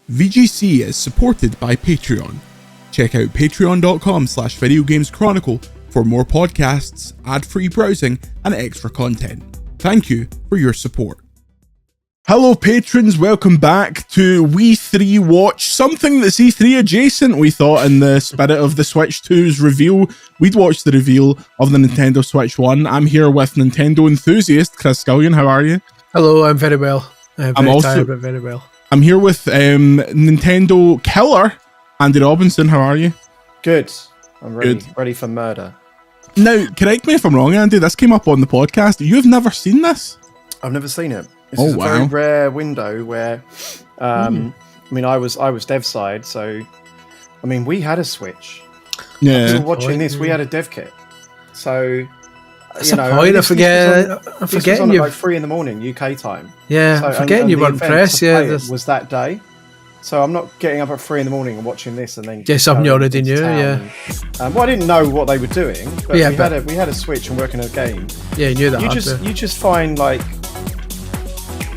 VGC is supported by Patreon. Check out patreon.com/videogameschronicle for more podcasts, ad-free browsing, and extra content. Thank you for your support. Hello patrons, welcome back to We 3 Watch, something that's E3 adjacent. We thought in the spirit of the Switch 2's reveal, we'd watch the reveal of the Nintendo Switch 1. I'm here with Nintendo enthusiast Chris Scullion. How are you? Hello, I'm very well. I'm also tired, but very well. I'm here with Nintendo killer Andy Robinson. How are you? Good. I'm ready for murder. Now, correct me if I'm wrong, Andy. This came up on the podcast. You've never seen this? I've never seen it. This is a very rare window where, I mean, I was dev side, so I mean, we had a Switch. Yeah. So watching this, we had a dev kit. So that's a point. I'm forgetting you. Like 3 a.m. UK time. Yeah, I'm forgetting you weren't press. Yeah, it was that day. So I'm not getting up at 3 a.m. and watching this and then something you already knew. Yeah. Well, I didn't know what they were doing, but we had a Switch and working a game. Yeah, you knew that. You just find like.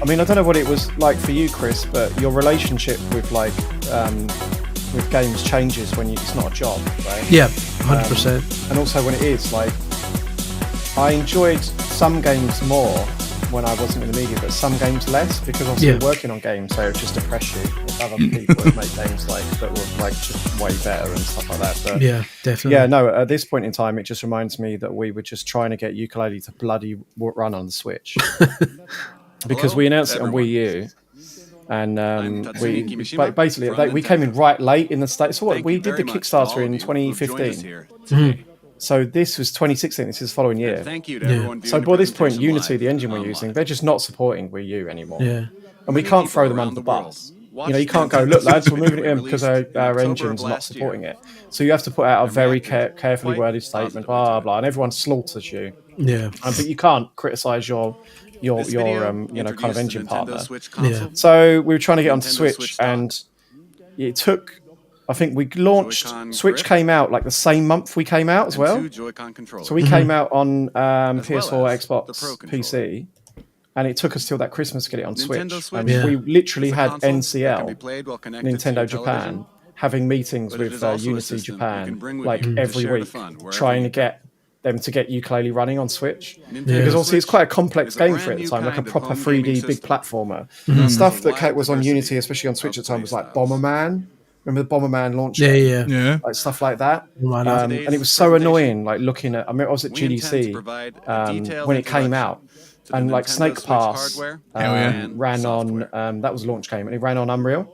I mean, I don't know what it was like for you, Chris, but your relationship with with games changes when it's not a job, right? Yeah, 100%. And also when it is, like, I enjoyed some games more when I wasn't in the media, but some games less, because obviously working on games, so it just depress you if other people would make games that were like just way better and stuff like that. But yeah, definitely. Yeah, no, at this point in time, it just reminds me that we were just trying to get Yooka-Laylee to bloody run on the Switch. Because we announced it on Wii U, and we came in right late in the States. So what, we did the Kickstarter in 2015. So this was 2016. This is the following year. So by this point, Unity, the engine we're using, they're just not supporting Wii U anymore. Yeah. And we can't throw them under the bus. You know, you can't go, look, lads, we're moving it in because our engine's not supporting it. So you have to put out a very carefully worded statement, blah, blah, and everyone slaughters you. Yeah. But you can't criticize your kind of engine partner. Yeah. So we were trying to get onto Switch, and it took. I think we launched. Switch came out like the same month we came out as well. So we came out on PS4, Xbox, PC, and it took us till that Christmas to get it on Switch. And we literally had NCL, Nintendo Japan, having meetings with Unity Japan like every week, trying to get them to get Yooka-Laylee running on Switch, because obviously it's quite a complex game for it at the time, like a proper 3D big platformer. Stuff that was on Unity, especially on Switch at the time, was like Bomberman. Remember the Bomberman launch? Yeah. Like stuff like that. And it was so annoying, like looking at. I mean, I was at GDC when it came out, and like Snake Pass ran on. That was a launch game, and it ran on Unreal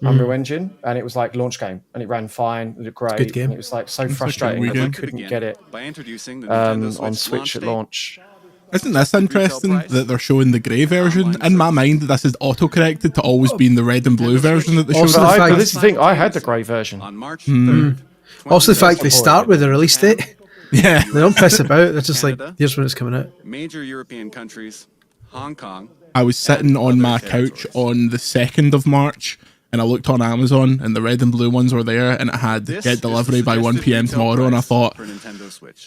Engine, and it was like launch game, and it ran fine, it looked great. Good game. And it was like so frustrating that we couldn't get it on Switch at launch. Isn't this interesting that they're showing the grey version? In my mind, this is auto-corrected to always be in the red and blue version that they showed. But this is the thing, I had the grey version. Also the fact they start with the release date. Yeah. They don't piss about, they're just like, here's when it's coming out. Major European countries, Hong Kong. I was sitting on my couch on the 2nd of March, and I looked on Amazon, and the red and blue ones were there, and it had get delivery by 1 p.m. tomorrow, and I thought,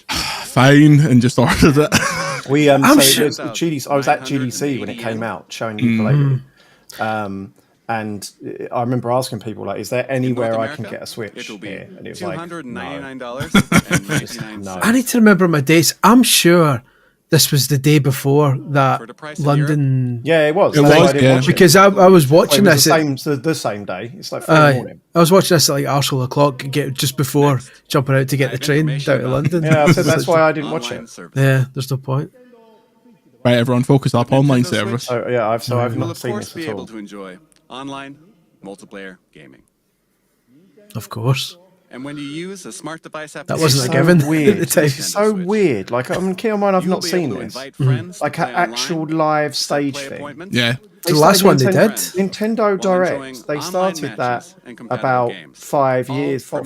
fine, and just ordered it. I was at GDC when it came out, showing Yooka-Laylee. And I remember asking people, like, is there anywhere I can get a Switch here? And it was like, $299.99. no. I need to remember my dates. I'm sure this was the day before that London. Yeah, it was. Because I was watching this the same day. It's like 4 in the morning. I was watching this at like o'clock, just before jumping out to get the train down to London. Yeah, I said that's why I didn't watch it. Yeah, there's no point. Right, everyone, focus up online service. I've not seen this be at all. able to enjoy online multiplayer gaming. Of course. And when you use a smart device that wasn't a given. Weird. At the time. It's so weird. Like, I mean, keep in mind, I've not seen this. Like an actual live stage thing. Yeah. The last one they did. Nintendo Direct. They started that about 4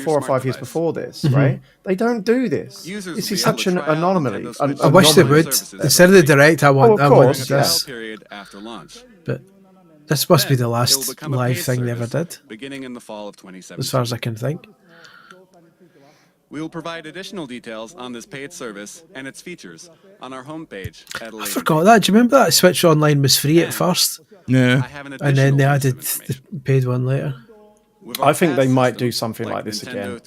or 5 years before this, right? They don't do this. This is such an anomaly. I wish they would. Instead of the Direct, I want this. But this must be the last live thing they ever did. Beginning in the fall of 2017. As far as I can think. We will provide additional details on this paid service and its features on our homepage at a I later forgot that. Do you remember that Switch Online was free at first? Yeah. And then they added the paid one later. I think they might do something like this again.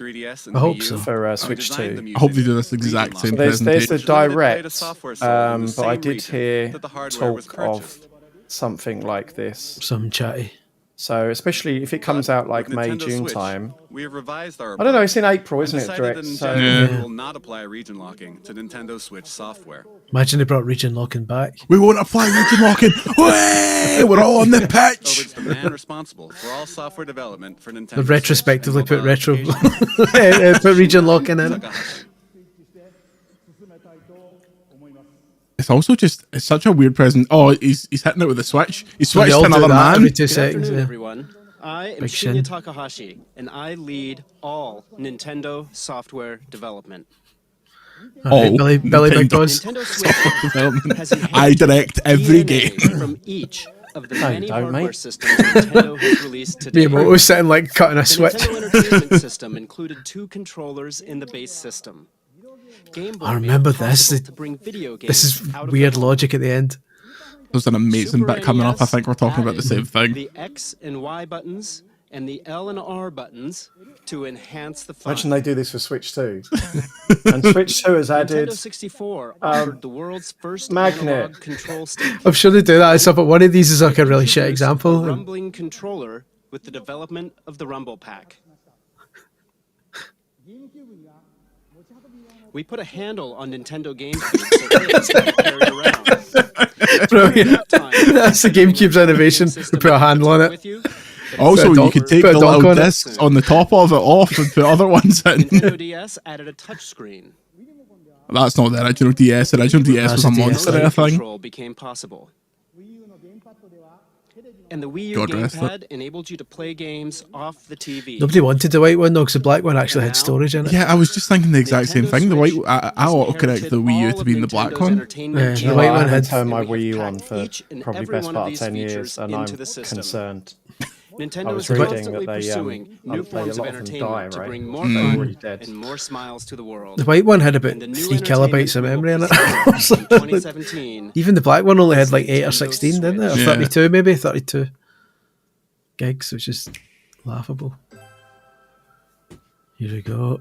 I hope so. For Switch 2. I hope they do this exact same There's the presentation. direct, but I did hear talk of something like this. Some chatty. So especially if it comes out like May, June time. We have revised our I don't know, it's in April, isn't it, decided direct? that So Nintendo Yeah. will not apply region locking to Nintendo Switch software. Imagine they brought region locking back. We won't apply region locking. Way! We're all on the So pitch. it's the man responsible for all software development for Nintendo. They Switch retrospectively and put mobile retro, applications. put region locking in it. Takahashi. It's also just, it's such a weird present. Oh, he's hitting it with a switch. He They switched all to do another that man. every 2 Good seconds. afternoon, Yeah. everyone. I am Big Shinya shin. Takahashi, and I lead all Nintendo software development. Oh, Billy Big Nintendo. Boss. Nintendo Switch Development. has inherited I direct every DNA game. from each of the No, you many don't, hardware mate. systems Nintendo has released to date. Miyamoto was sitting like cutting a The switch. Nintendo Entertainment System included 2 controllers in the base system. Game Boy I made it remember possible this. to bring video games This is out of weird the home. logic at the end. There's an amazing Super bit coming up. I NES think we're talking about the same added thing. The X and Y buttons and the L and R buttons to enhance the fun. imagine they do this for Switch 2. And Switch 2 has added Nintendo 64 offered the world's first magnet. analog control stick. I'm sure they do that and stuff, but one of these is like a really shit Introduced a example. rumbling controller with the development of the Rumble Pack. We put a handle on Nintendo GameCube so kids can carry it around. Brilliant. Time, That's the GameCube's innovation. We put a handle on it. with you. Also, Put a you donk- could take put a the donk little on it. discs on the top of it off and put other ones in. Nintendo DS added a touchscreen. That's not the original DS. The original DS was a That's a DS. monster, I Remote think. control became possible. And the Wii U God rest it. gamepad enabled you to play games off the TV. Nobody wanted the white one though, because the black one actually had storage in it. Yeah, I was just thinking the exact same Nintendo thing. The white, Switch I has autocorrect the Wii U inherited to be in the all black of one. Nintendo's entertainment Yeah, the No, white I one haven't had- turned my and we Wii U have on packed for each and probably every best one part of of 10 these years, features and I'm into the system. concerned. Nintendo I was is reading constantly that they, pursuing new a forms of lot of them entertainment die, to right? bring more They're fun already dead. and more smiles to the world. The white one had about And the new 3 kilobytes of entertainment memory in it. will be in 2017. Even the black one only had like 8 or 16, didn't it? Or Yeah. 32 maybe, 32 gigs, which is laughable. Here we go.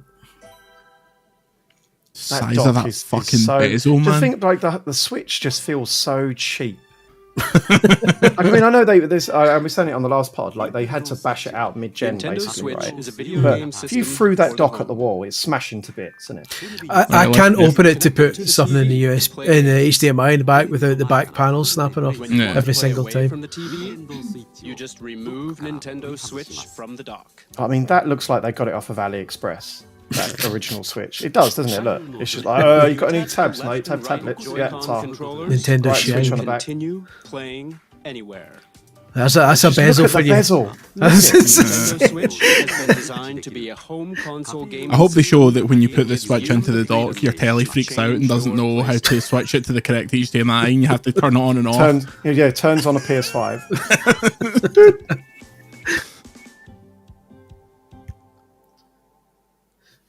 Size dock of that is fucking so, bezel, Just man. think like the Switch just feels so cheap. I mean, I know I was saying it on the last pod. Like they had to bash it out mid-gen, Nintendo basically, Switch right? is a video But game if system. you threw that for dock the at the home. wall, it's smashing to bits, isn't it? I Right, can't like- open it to put To the something in the TV, US play in the HDMI in the back without the back panel snapping off When you Yeah. want to every play single away time. From the TV, you just remove Nintendo Switch from the dock. I mean, that looks like they got it off of AliExpress. That original Switch. It does, doesn't it? Look, it's just like, you got any tabs, mate? Tab tablets? Yeah, Joy-Con tar. controllers, Nintendo Right, shine. Switch on the back. continue playing anywhere. That's a Just bezel look at for the you. bezel. Nintendo Switch has been designed to be a home console game. I hope they show that when you put the Switch into the dock, your telly freaks out and doesn't know how to switch it to the correct HDMI, and you have to turn it on and off. Turns on a PS5.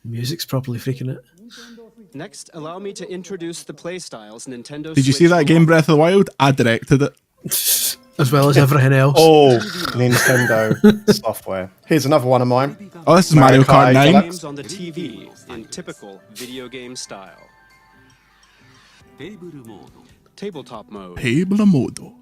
Music's properly freaking it. Next, allow me to introduce the playstyles Nintendo Did you see Switch that game will Breath of the Wild? I directed it. As well as everything else. Oh, Nintendo software. Here's another one of mine. Oh, this is Mario Mario Kart Kart 9. games on the TV in typical video game style. Tabletop mode. Table Modo.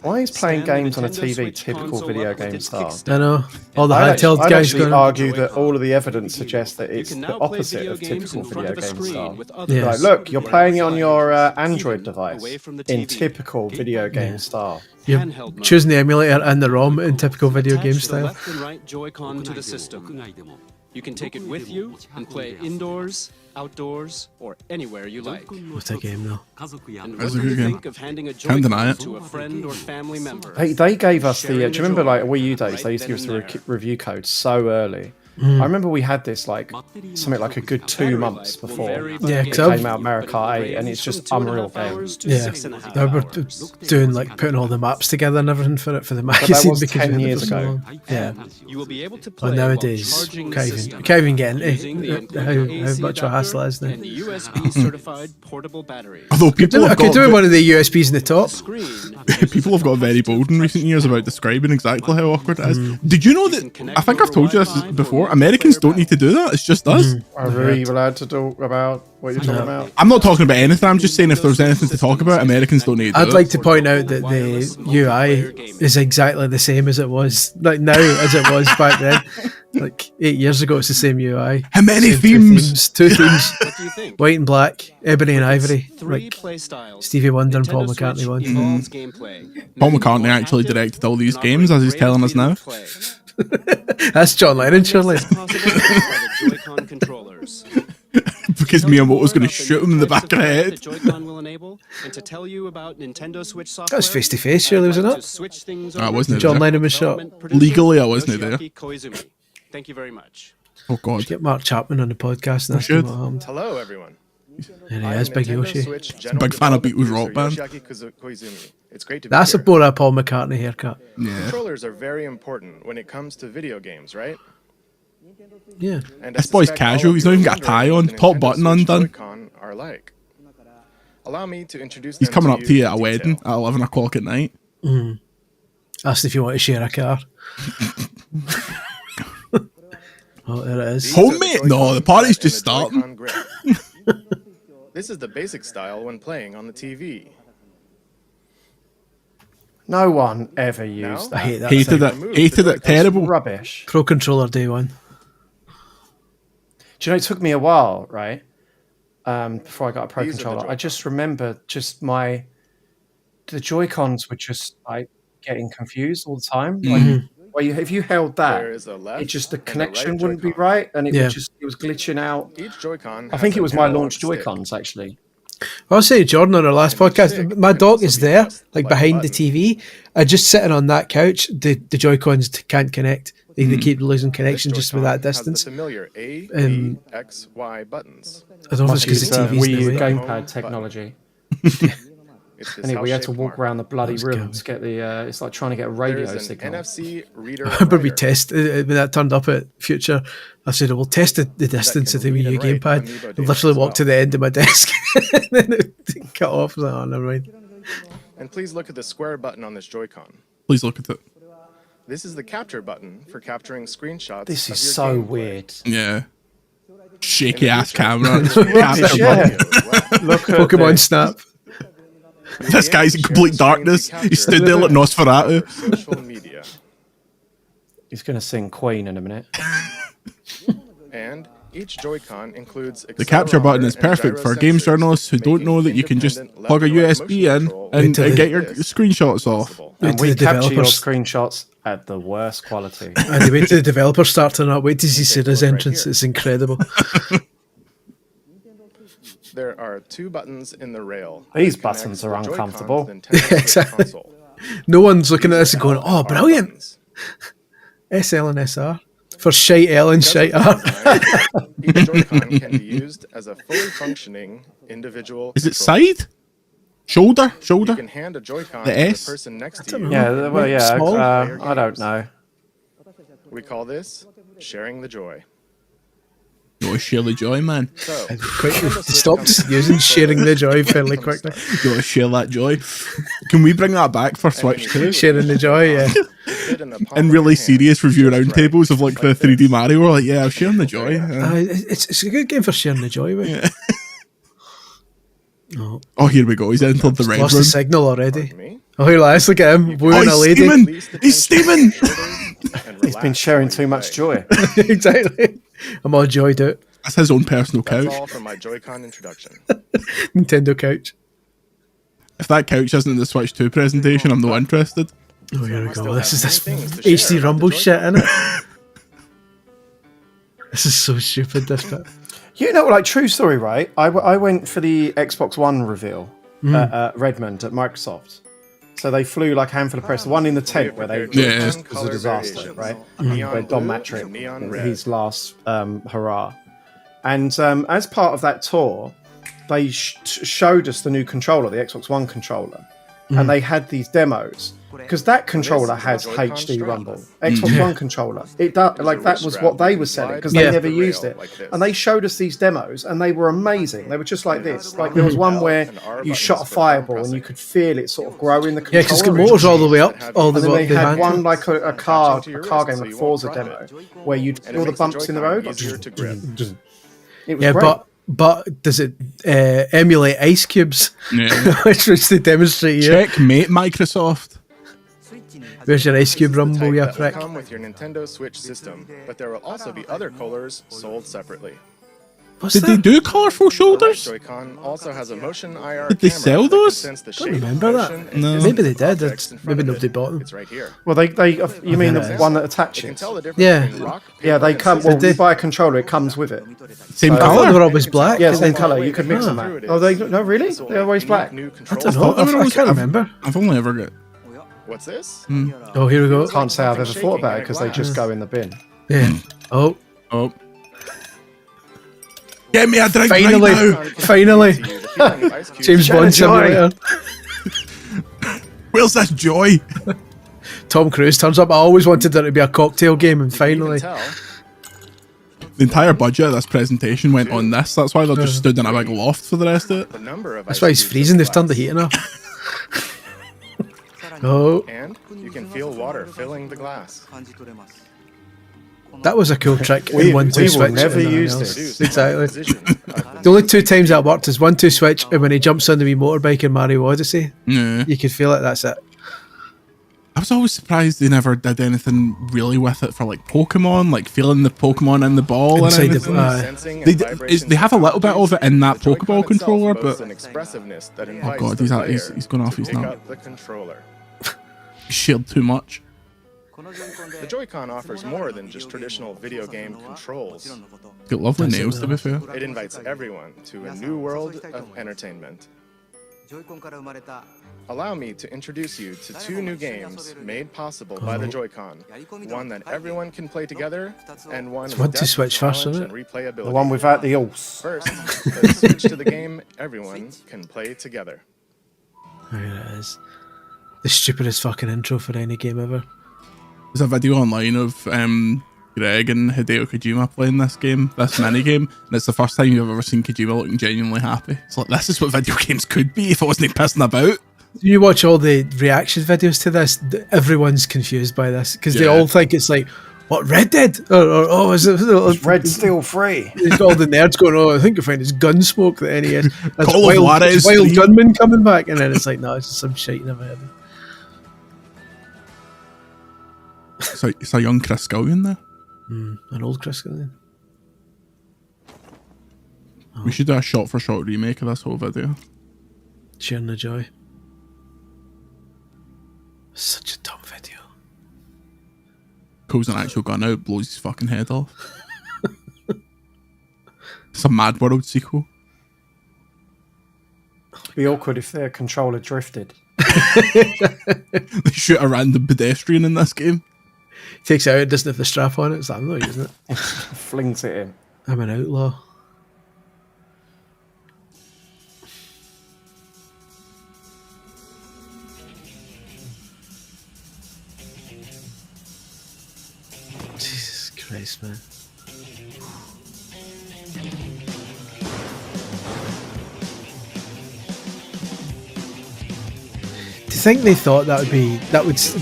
Why is playing Stand the games on a Nintendo TV Switch typical console video up with game its style? kickstand. I know. All the I'd handheld I'd guys actually going. argue that all of the evidence suggests that it's You can the now play opposite video of games typical in front video of a game screen style. with other Yeah. Like, look, you're playing it on your Android TV device away from the in TV. typical video game style. You're Handheld mode. choosing the emulator and the ROM in typical video game Attach the style. left and right Joy-Con to the system. You can take it with you and play indoors, outdoors, or anywhere you like. What a game though. And That's what a do you good game. think of handing a Can't deny Joy-Con it. to a friend or family member? They gave us the. Sharing Do you remember the like joy Wii U days? right They used to give us then the and there. review code so early. I remember we had this like something like a good 2 months before it came out, Mario Kart 8, and it's just unreal game. Yeah, they were doing like putting all the maps together and everything for the magazine was because 10 we had it years for so ago. long. Yeah. You will be able to Well, play nowadays, can't even get into how much a hassle it is now. and USB certified portable battery. Although people I have could got do one of the USBs in the top. people have got very bold in recent years about describing exactly how awkward it is. Did you know that? I think I've told you this before. Americans don't need to do that. It's just us. Are we allowed to talk about what you're talking about? I'm not talking about anything. I'm just saying if there's anything to talk about, Americans don't need to do I'd it. like to point out that the UI is exactly the same as it was like now as it was back then. Like 8 years ago, it's the same UI. How many Same themes? Two themes. What do you think? White and black, ebony and ivory. Three Like play styles. Stevie Wonder and Paul Nintendo McCartney Switch one. evolves gameplay, Paul making it McCartney more actually active directed all these and games, as he's offering telling us greater now. play. That's John Lennon, surely. This is possible by the Joy-Con controllers. Because Miyamoto's going to shoot him in the back of the head. Joy-Con will enable, and to tell you about Nintendo Switch software. That was face to face, surely, wasn't To it? switch things I over wasn't to John there. Lennon was shot. development producer Legally, I wasn't there. Yoshiaki Koizumi. Thank you very much. Oh God. Get Mark Chapman on the podcast and ask should. him what happened. Hello, everyone. There he I'm is, Big Nintendo Yoshi. Switch General Big fan of Development Beatles rock Producer band. Yoshiaki Koizumi. It's great to be That's a here. Bora Paul McCartney haircut. Yeah. Controllers are very important when it comes to video games, right? Yeah. And I This boy's suspect all casual, of he's you not are even got a tie wondering on, what the top Nintendo button Switch undone. Joy-Con are like. Allow me to introduce He's them coming up to you in at a wedding detail. at 11 o'clock at night. Asked if you want to share a car. Oh, there it is. These are the Homemade? No, Joy-Con the party's set just and the starting. Joy-Con grip. This is the basic style when playing on the TV. No one ever used I that. hate that Hated thing. it. Hated it. Terrible. Rubbish. Pro Controller Day 1. Do you know, it took me a while, right? Before I got a Pro These are the Controller. I Joy-Con. just remember the Joy-Cons were just like getting confused all the time. Like, well, if you held that, There is a left it just the and a connection right wouldn't be Joy-Con. right, and it Yeah. was glitching out. Each Joy-Con I has think it an was my analog launch stick. Joy-Cons actually. I was saying, Jordan, on our last And the podcast, stick my can dog also is be there, pressed like like a behind the button. TV. I just sitting on that couch. The Joy-Cons can't connect. They keep losing This connection just with that Joy-Con has distance. the familiar A, Um, B, X, Y buttons. I don't know if it's Must because use the the TV's Wii U in the way. gamepad Home technology. It's this Anyway, we had to house-shaped walk mark. around the bloody Let's room go. to get the. It's like trying to get a There radio is an signal. NFC reader. I remember we writer test when that turned up at Future. I said, "We'll test the distance can of the Wii read U and write gamepad." Amiibo I data literally as walked to well. the end of my desk, and then it cut off. I was like, oh, never mind. And please look at the square button on this Joy-Con. Please look at it. This is the capture button for capturing screenshots. This of is your so gameplay. weird. Yeah. Shaky In ass addition, camera. this will Capture be button. video as well. Look at Pokemon this. Snap. You'll This be guy's in able to share complete the screen we darkness. He capture stood there like Nosferatu. for social media. He's going to sing Queen in a minute. And each Joy-Con includes The capture button is accelerometer and perfect for gyro games sensors, journalists who don't making know that you can just independent plug a left and right USB motion in control and Into the- get your this screenshots off. possible. And to we the capture your developers. screenshots at the worst quality. And wait till the developers start turning up. Wait till you see Take a his look right entrance. here. It's incredible. There are two buttons in the rail. These that buttons connects are the Joy-Con to uncomfortable. the Nintendo Switch Exactly. console. No one's looking at this and going, "Oh, Are brilliant! buttons. SL and SR for shite L and shite R." Each Joy-Con can be used as a fully functioning individual. Is it controller. side? Shoulder? You Shoulder? can hand a Joy-Con The to S? the person next to don't you. know. Yeah, well, yeah. Small? I don't know. We call this sharing the joy. No, share the joy, man. So, Quickly, on the Switch stop comes- using sharing the joy fairly comes quickly. stuff. You gotta share that joy. Can we bring that back for Switch too? Sharing the joy, yeah. Fit in the palm And of really your hand, serious review just right, roundtables of like the like 3D this. Mario. We're like, yeah, I'm sharing the joy. It's a good game for sharing the joy with. Oh, Oh, here we go. He's entered the red lost room. the signal already. Pardon me. Oh, here lies, look at him, wooing a he's lady. steaming. Release the He's tension steaming. from your shoulders and He's been relax sharing while too you much play. joy. Exactly. I'm all joyed out. That's his own personal That's couch. all from my Joy-Con introduction. Nintendo couch. If that couch isn't in the Switch 2 presentation, I'm no interested. Oh, here we Still go. This have is many this things to share HD about Rumble the shit, Joy-Con. innit? This is so stupid, this bit. You know, like, true story, right? I went for the Xbox One reveal at Redmond at Microsoft. So they flew like a handful of press. The one in the tent where they Yeah. just was a disaster, right? Where Don Matrick, his last hurrah. And as part of that tour, they showed us the new controller, the Xbox One controller, and they had these demos. Because that controller has HD Rumble. Xbox One controller. It does, like that was what they were selling because they never used it. And they showed us these demos and they were amazing. They were just like this. Like there was one where you shot a fireball and you could feel it sort of grow in the controller. Yeah, because the motors all the way up. All the And then way they had behind. one like a car game, like Forza demo, where you'd feel the bumps in the road. It was Yeah, great. but does it emulate ice cubes? Yeah. Which was to demonstrate here. Checkmate, Microsoft. Where's your ice cube This is the rumble, type you that will prick? come with your Nintendo Switch system, but there will also be other colors sold separately. What's Did they that? do colourful The right shoulders? Joy-Con also has a motion IR Did they camera sell that can those? sense the Don't shape, remember that. motion, and No. distance Maybe they of did. objects in front Maybe of nobody it. bought them. It's right here. Well, you mean the Yeah. one that You can attaches? tell the difference Yeah. between rock, Yeah, paper, they and come. scissors. Well, you buy a controller, it comes with it. Same I I thought colour? they were always black. Yeah, How same far color. away You could the mix them through up. it Oh, is. no, really? This will They're always unique black. new I controls. don't know. I can't I've- remember. I've only ever got. What's this? Oh, here we go. Can't say I've ever thought about it because they just go in the bin. Yeah. Oh, Oh. Get me a drink finally, right now. finally. To you, the feeling of ice cubes James Shannon Bond Joy. simulator. Where's this joy? Tom Cruise turns up. I always wanted there to be a cocktail game, and You can even finally, tell The entire budget of this presentation went on this. That's why they're just stood in a big loft for the rest of it. the number of that's ice why it's cubes freezing. They've in turned the glass. heating off. Oh, And you can feel water filling the glass. that was a cool trick. We- in 1-2 we will switch. never and nothing use else. this. Exactly. Position of The only two times that worked is 1-2 switch, and when he jumps on the wee motorbike in Mario Odyssey, Yeah. you could feel it. That's it. I was always surprised they never did anything really with it for like Pokemon, like feeling the Pokemon in the ball Inside and the- everything. sensing and They, vibrations they have a little bit of it in that The Joy-Con Pokeball itself controller, boasts but an expressiveness that oh invites god, the he's player he's gone off to his pick nut. up the controller. He shared too much. The Joy-Con offers more than just traditional video game controls. He's got lovely nails, to be fair. It invites everyone to a new world of entertainment. Allow me to introduce you to two new games made possible by the Joy-Con. One that everyone can play together, and one with one to depth, switch first, challenge, isn't and replayability. The one without the else. First, let's switch to the game everyone can play together. There it is. The stupidest fucking intro for any game ever. There's a video online of Greg and Hideo Kojima playing this game, this mini game, and it's the first time you've ever seen Kojima looking genuinely happy. It's like, this is what video games could be if it wasn't pissing about. You watch all the reaction videos to this, everyone's confused by this because they Yeah. all think it's like, what, Red Dead? Or oh, is it Red Steel 3. There's all the nerds going, oh, I think you'll find it's Gunsmoke, the NES. That's Call of Juarez it's Wild 3. Gunman coming back, and then it's like, no, it's just some shite never heard of. It's a young Chris Scullion there. An old Chris Gillian. We should do a shot-for-shot remake of this whole video. Sharing the joy. Such a dumb video. Pulls an actual gun out, blows his fucking head off. It's a Mad World sequel. It'd be awkward if their controller drifted. They shoot a random pedestrian in this game. Takes it out, doesn't have the strap on it. It's like, I'm not using it. Flings it in. I'm an outlaw. Jesus Christ, man. Do you think they thought that would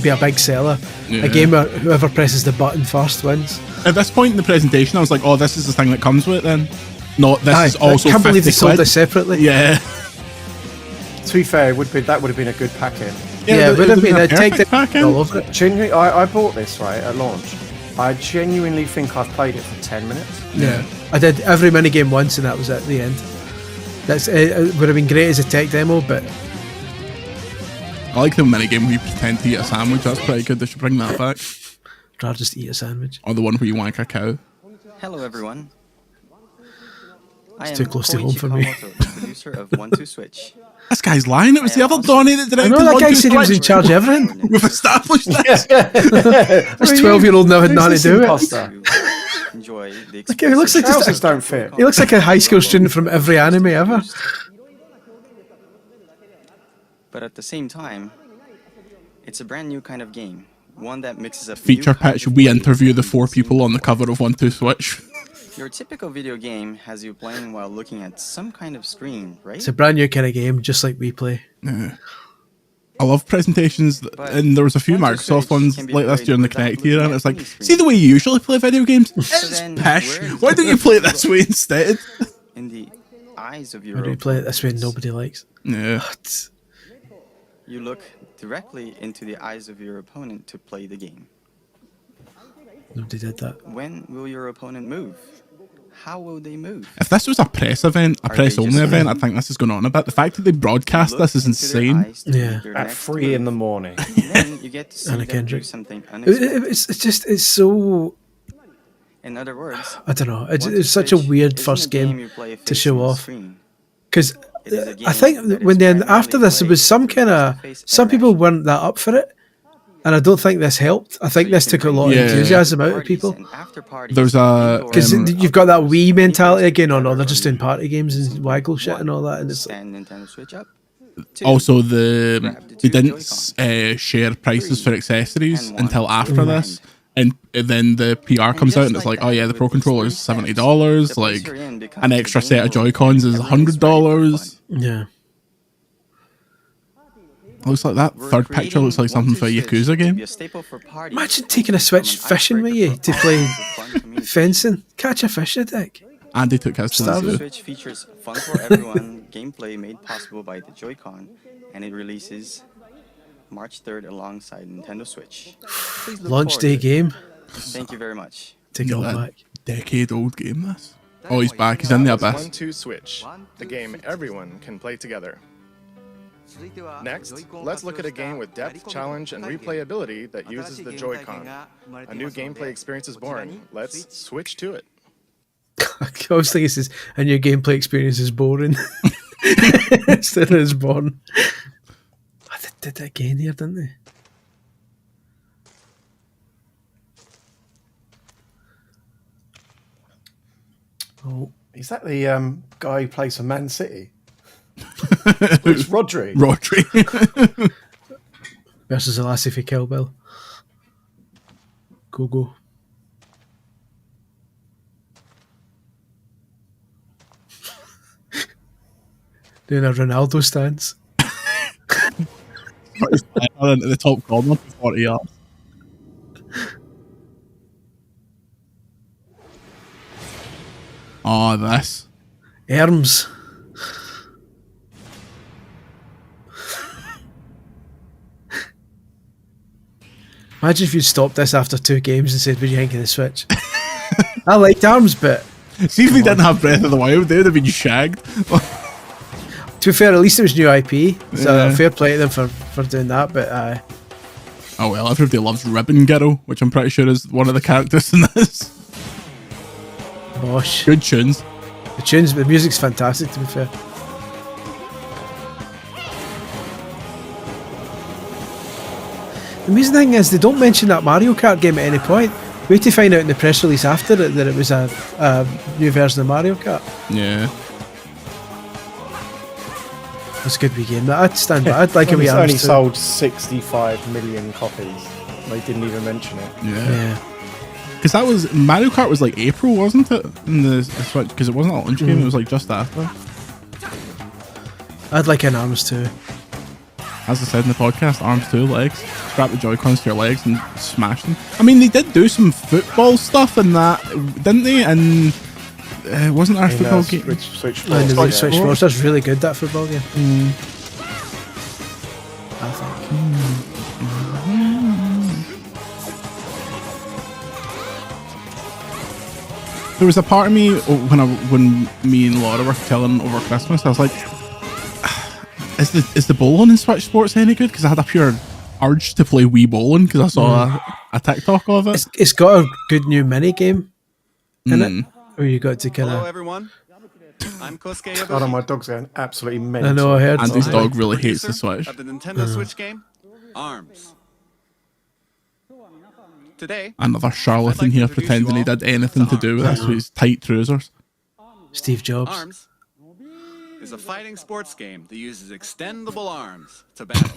be a big seller? Yeah. A game where whoever presses the button first wins. At this point in the presentation, I was like, oh, this is the thing that comes with it then. Not this is also I can't believe they 50 sold quid. this separately. Yeah. To be fair, that would have been a good pack-in. Yeah, it would have been. a They'd take perfect the pack-in. all over it. Genuinely, I bought this, right, at launch. I genuinely think I've played it for 10 minutes. Yeah, I did every mini game once, and that was at the end. That's it would have been great as a tech demo, but I like the minigame where you pretend to eat a sandwich. That's pretty good. They should bring that back. I'd rather just eat a sandwich. Or the one where you wank a cow. Hello, everyone. It's too close to home for me. Producer of 1-2 Switch. This guy's lying. It was the other Donnie that I directed know that guy 1-2 said he was in Switch. charge of everything. We've established this. This 12-year-old now had nothing to do with it. Imposter? Enjoy the Like, he looks like Trousers just, don't fit. he looks like a high school student from every anime ever. But at the same time, it's a brand new kind of game. One that mixes up Feature new kinds pitch, of we play interview the and 4 seen people on the before. cover of 1-2 Switch. Your typical video game has you playing while looking at some kind of screen, right? It's a brand new kind of game, just like we play. I love presentations, and there was a few 1-2 Microsoft Switch ones can be like this played during the without Kinect era, and it's like, looking at any see the way you usually play video games? It's then pish. where is Why the don't you play it this way instead? In the eyes of your Why do we play it this way opponents, nobody likes? Yeah. What? you look directly into the eyes of your opponent to play the game. Nobody did that. When will your opponent move? How will they move? If this was a press event, a Are press they only just- event, I think this is going on a bit. The fact that they broadcast Look this is into their insane. eyes to Yeah. make your At next 3 in the move. morning. Then you get to see Anna them do Kendrick. something unexpected. It's so, In other words, I don't know. It's 1-2 such a Switch weird isn't first a game game you play to show facing the off. screen. because It is a I game think that when is then primarily after this there was played some kind of face-to-face some people interaction. weren't that up for it, and I don't think this helped. I think So you this can took a bring lot of Yeah. enthusiasm out of parties people. and after parties There's a- indoors Because or you've got that outdoors. Wii mentality again, People or they're just doing together party games and waggle shit and all that, and One, it's like, stand Nintendo Switch up. Two, Also, grab the they two didn't Joy-Cons. share prices for accessories And one. until after Mm. this. And then the PR comes out and it's like, oh yeah, the Pro Controller is $70. Like, an extra set of Joy-Cons is $100. yeah. Looks like that third picture looks like something for a Yakuza game. Imagine taking a Switch fishing with you to play fencing, catch a fish, you dick. Andy took his to Starving. the Switch features fun for everyone gameplay made possible by the Joy-Con, and it releases March 3rd alongside Nintendo Switch. Please look Launch forward day to it. game. Thank you very much. Take it all back. decade-old game, this. Oh, he's back. He's in the That was abyss. 1-2 Switch, the game everyone can play together. Next, let's look at a game with depth, challenge, and replayability that uses the Joy-Con. A new gameplay experience is born. Let's switch to it. I was thinking it says, and your gameplay experience is boring. Instead of it's born. Oh, they did that again here, didn't they? Oh, is that the guy who plays for Man City? It's Rodri. Rodri. Versus the lassie for Kill Bill. Go. Doing a Ronaldo stance. Into the top corner for 40 yards. Oh, this. Erms. Imagine if you'd stopped this after 2 games and said, "Would you think of the Switch?" I liked Arms, but See if they didn't have Breath of the Wild, they would have been shagged. to be fair, at least it was new IP, so Yeah. fair play to them for doing that. But Oh well, everybody loves Ribbon Girl, which I'm pretty sure is one of the characters in this. gosh, Good tunes. the music's fantastic. To be fair, the amazing thing is they don't mention that Mario Kart game at any point. We had to find out in the press release after it that it was a new version of Mario Kart. Yeah. That's a good wee game. I'd stand by. I'd like a wee It's only Arms too. sold 65 million copies. They didn't even mention it. Yeah. Yeah. Because that was Mario Kart was like April, wasn't it? In the Switch, because it wasn't a launch game. It was like just after. I'd like an Arms too. As I said in the podcast, arms to legs. Strap the Joy-Cons to your legs and smash them. I mean, they did do some football stuff in that, didn't they? And wasn't there a football game? Switch And the Force, Switch yeah. Force, that's really good, that football game. I think. There was a part of me when me and Laura were chilling over Christmas. I was like, "Is the bowling in Switch Sports any good?" Because I had a pure urge to play Wii bowling because I saw a TikTok of it. It's got a good new mini game in it, where you got to kind Hello, of everyone. I'm Kosuke Oh no, Yabuki, my dog's going absolutely mental. I know, I heard. Andy's that. dog really hates the producer Switch. of the Nintendo Switch game, ARMS. Today, Another charlatan I'd like to here introduce pretending he you all did anything to do with this with his tight trousers. Steve Jobs. ARMS is a fighting sports game that uses extendable arms to battle.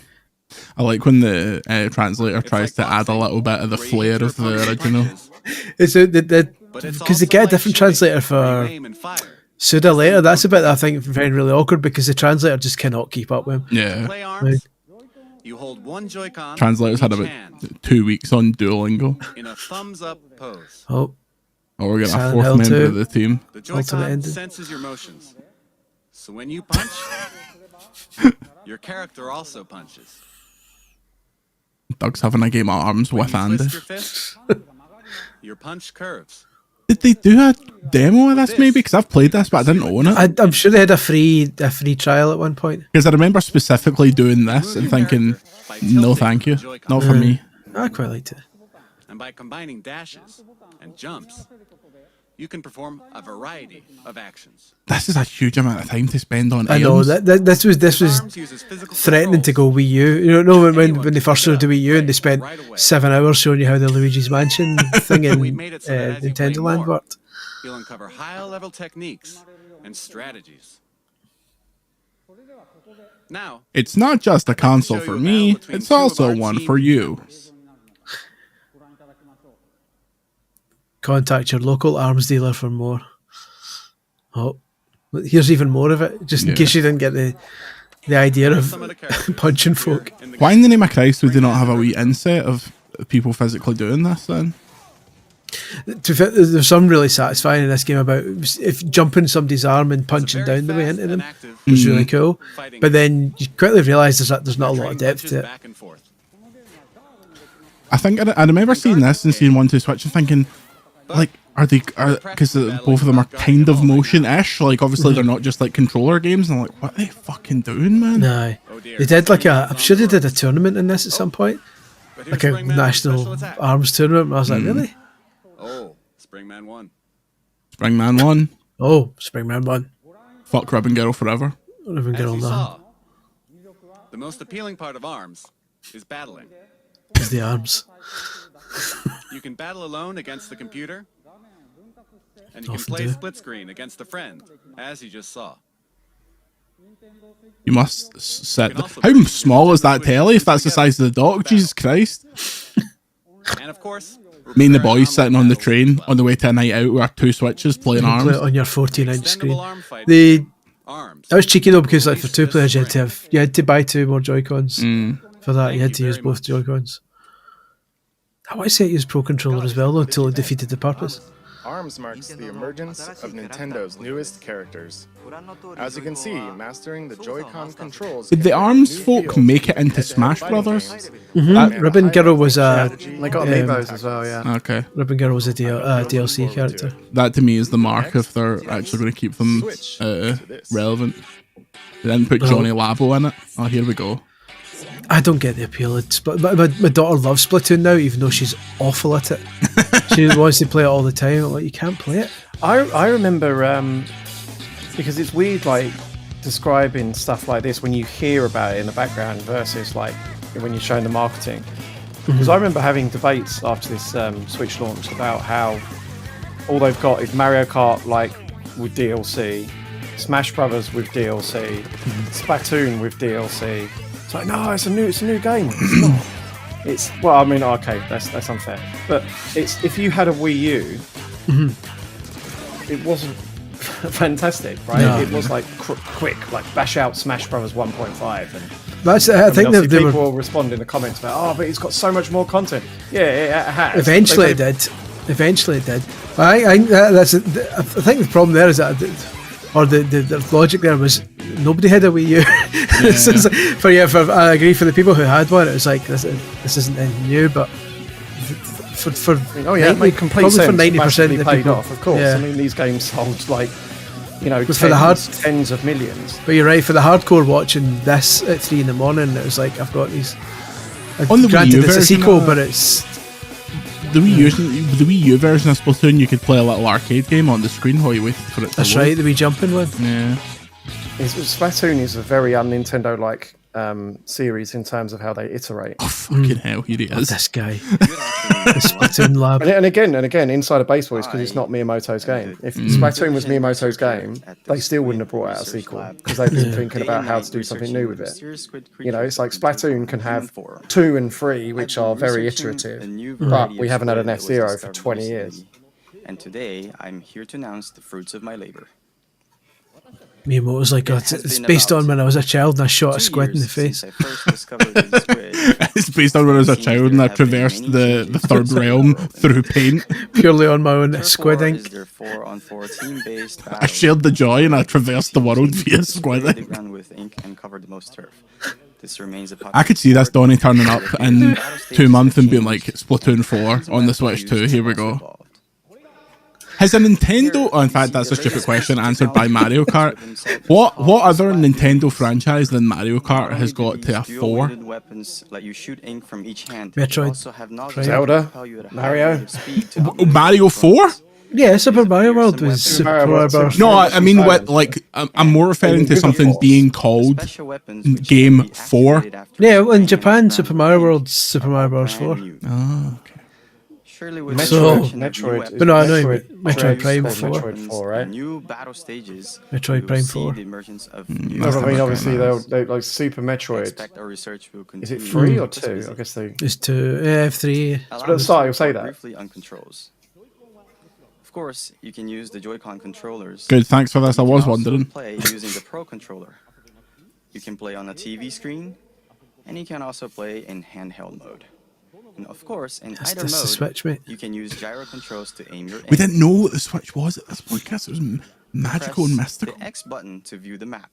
I like when the translator It's tries like to add a boxing, little bit of the where you flair hit your of the opponent's original. punches, It's but it's because they also get a like different shooting, translator where you for aim and fire. Suda later. That's a bit that I think very really awkward because the translator just cannot keep up with him. Yeah. Play ARMS. You hold one Joy-Con Translators in had each about hand 2 weeks on Duolingo. in a thumbs-up pose. Oh, Oh, we're getting a Silent fourth Hill member 2. of the team. The Alternate Joy-Con ending. senses your motions. So when you punch, your character also punches. Doug's having a game of arms When with you Andy. twist your fist, your punch curves. Did they do a demo of this maybe? Because I've played this, but I didn't own it. I'm sure they had a free trial at one point. Because I remember specifically doing this and thinking, no thank you, not for me. I quite liked it. And by combining dashes and jumps, you can perform a variety of actions. This is a huge amount of time to spend on I know items. this was ARMS uses physical threatening to go Wii U. You know when they first showed the Wii U and they spent 7 hours showing you how the Luigi's Mansion thing in We made it so that as you play Nintendo Land more, worked. You'll uncover high-level techniques and strategies. Now, It's not just a console for me, it's also one for you. Contact your local arms dealer for more. Oh, here's even more of it, just in Yeah. case you didn't get the idea of some of the characters punching folk. in the Why in the name of Christ would they not have a wee inset of people physically doing this then? There's some really satisfying in this game about if jumping somebody's arm and punching very down the way fast into and them active was really cool. fighting But then you quickly realise there's not a lot of train depth punches to it. back and forth. I think I remember seeing this and seeing 1, 2 Switch and thinking, like, because both of them are kind of motion-ish. Like, obviously they're not just like controller games. And I'm like, what are they fucking doing, man? No, Oh dear. they did I'm sure they did a tournament in this at some point, But like here's a Springman with national special attack. arms tournament. And I was like, really? Oh, Springman won. Springman 1, Oh, Springman won. fuck Ribbon Girl forever. Ribbon As Girl you now. saw, the most appealing part of ARMS is battling. Is the arms. You can battle alone against the computer, and you can Often play do. split screen against a friend, as you just saw. You must set. How small is that telly if that's the size of the dock? Jesus Christ. And of course, Me and the boys sitting on the train on the way to a night out with our 2 Switches playing You can play it arms. on your 14-inch screen. extendable arm fighting. The ARMS. that was cheeky though because like for 2 players you had to buy 2 more Joy-Cons for that. You had to use both Joy-Cons. I want to say it used Pro Controller as well though until it defeated the purpose. ARMS marks the emergence of Nintendo's newest characters. As you can see, mastering the Joy-Con controls. Did the can ARMS bring new folk fields make to it into head-to-head Smash fighting Brothers? games. Mm-hmm. Ribbon Girl was a They got amiibos as well, yeah. Okay. Ribbon Girl was a DLC character. That to me is the mark if they're actually going to keep them relevant. They didn't put Johnny Labo in it. Oh, here we go. I don't get the appeal. But my daughter loves Splatoon now, even though she's awful at it. She wants to play it all the time. I'm like, you can't play it. I remember because it's weird, like describing stuff like this when you hear about it in the background versus like when you're showing the marketing. Because I remember having debates after this Switch launched about how all they've got is Mario Kart like with DLC, Smash Brothers with DLC, Splatoon with DLC. It's like no, it's a new game. It's not. It's well, I mean, okay, that's unfair. But it's if you had a Wii U, it wasn't fantastic, right? No. It was like quick, like bash out Smash Brothers 1.5, and That's I think obviously they people were. will respond in the comments about, oh, but it's got so much more content. Yeah, it has. Eventually it They- did. Eventually it did. But I think the problem there is that, or the logic there was nobody had a Wii U. This is- I agree for the people who had one, it was like this isn't anything new, but for Oh yeah, it made complete probably sense. for 90% Massively of the paid people, off, of course. yeah. I mean, these games sold like, But for the hard- tens of millions. But you're right, for the hardcore watching this at 3 in the morning, it was like I've got these. On the Wii Granted, U it's a version sequel, of- but it's The Wii U version of Splatoon, you could play a little arcade game on the screen while you waited for it to That's load. right, the wee jumping one. Yeah. Splatoon is a very un-Nintendo-like series in terms of how they iterate. Oh, fucking hell, here he is. This guy. The Splatoon lab. And again, inside of baseball is because it's not Miyamoto's game. If Splatoon was Miyamoto's game, they still wouldn't have brought out a sequel because they've been thinking about how to do something new with it. You know, it's like Splatoon can have 2 and 3, which are very iterative, but we haven't had an F-Zero for 20 years. And today, I'm here to announce the fruits of my labor. Miyamoto's like, it's based on when I was a child and I shot a squid in the face. It's based on when I was a child and I traversed the third realm through paint. Purely on my own squid ink. I shared the joy and I traversed the world via squid ink. I could see this Donnie turning up in 2 months and being like, Splatoon 4 on the Switch 2, here we go. Has a Nintendo... Oh, in fact, that's a stupid question answered by Mario Kart. What other Nintendo franchise than Mario Kart has got to a 4? Metroid. Zelda? Mario? Mario 4? Yeah, Super Mario World was Super Mario Bros. No, I mean, I'm more referring to something being called Game 4. Yeah, well, in Japan, Super Mario World's Super Mario Bros. 4. Oh, okay. Metroid. But no, I know Metroid Prime 4. Metroid 4, right? New battle stages. Metroid Prime 4. No, but I mean, obviously, they like Super Metroid. Is it 3 or 2? I guess they. It's 2, 3. So at the start, you'll say that. Briefly on controls. Of course, you can use the Joy-Con controllers. Good, thanks for this. I was wondering. Play using the Pro controller. You can play on a TV screen, and you can also play in handheld mode. And of course, in either mode, Switch, mate. you can use gyro controls to aim your aim. We didn't know what the Switch was at this podcast. It was magical and mystical. The X button to view the map.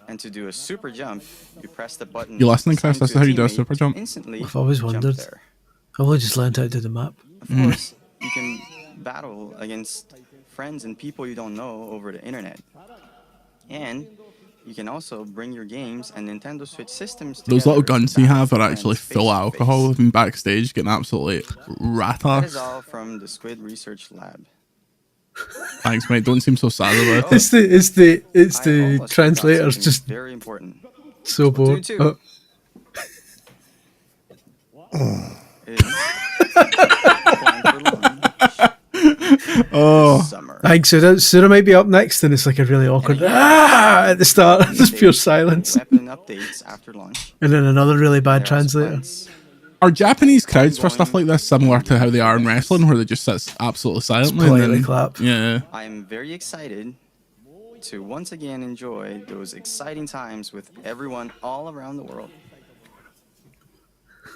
And to do a super jump, you press the button. You listening, Chris? That's how you do a super jump. I've always wondered. I've only just learned how to do the map. Of course, you can battle against friends and people you don't know over the internet. And you can also bring your games and Nintendo Switch systems together. Those little guns you have are actually full of alcohol. I've been backstage getting absolutely That rat-ass. is all from the Squid Research Lab. Thanks, mate. Don't seem so sad about it. It's the translators just very important. so bored. Oh, thanks. Sura might be up next, and it's like a really awkward at the start, just pure silence, Weapon updates after launch. and then another really bad translator. are Japanese crowds for stuff like this similar to how they are in wrestling, where they just sit absolutely silently and politely then clap? Yeah. I am very excited to once again enjoy those exciting times with everyone all around the world.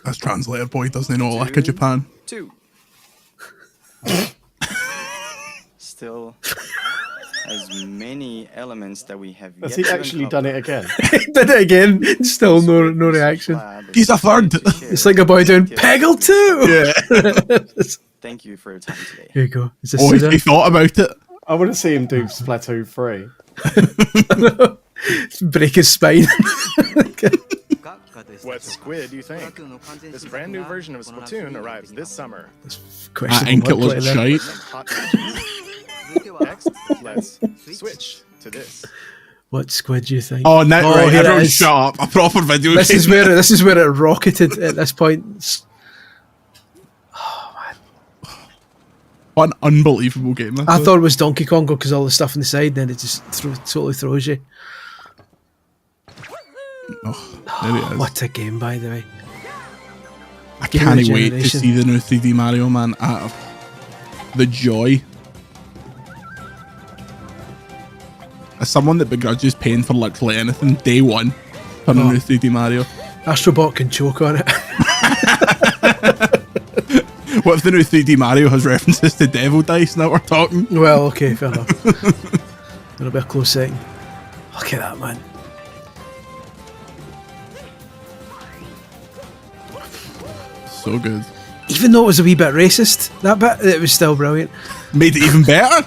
This translator boy doesn't know a lick of Japan. 2. Still as many elements that we have Has yet he to actually uncover. done it again? Did it again. Still no reaction. He's a third. It's like a boy doing Peggle 2. Yeah. Thank you for your time today. Here you go. Is this Oh, Sura? he thought about it. I want to see him do Splatoon 3. Break his spine. What squid do you think? This brand new version of Splatoon arrives this summer. I think it looks shite. Some hot matches. Next, let's switch to this. What squid do you think? Oh, now right, here it everyone is. shut up. A proper video This game. is where it rocketed at this point. What an unbelievable game this I is. thought it was Donkey Kong because all the stuff on the side, then it just totally throws you. Oh, there it is. What a game, by the way. I Game of can't the wait to generation. see the new 3D Mario, man. The joy. As someone that begrudges paying for literally anything, day one for the new 3D Mario. Astrobot can choke on it. What if the new 3D Mario has references to Devil Dice? Now we're talking. Well, okay, fair enough. It'll be a close second. Look at that, man. So good. Even though it was a wee bit racist, that bit, it was still brilliant. Made it even better.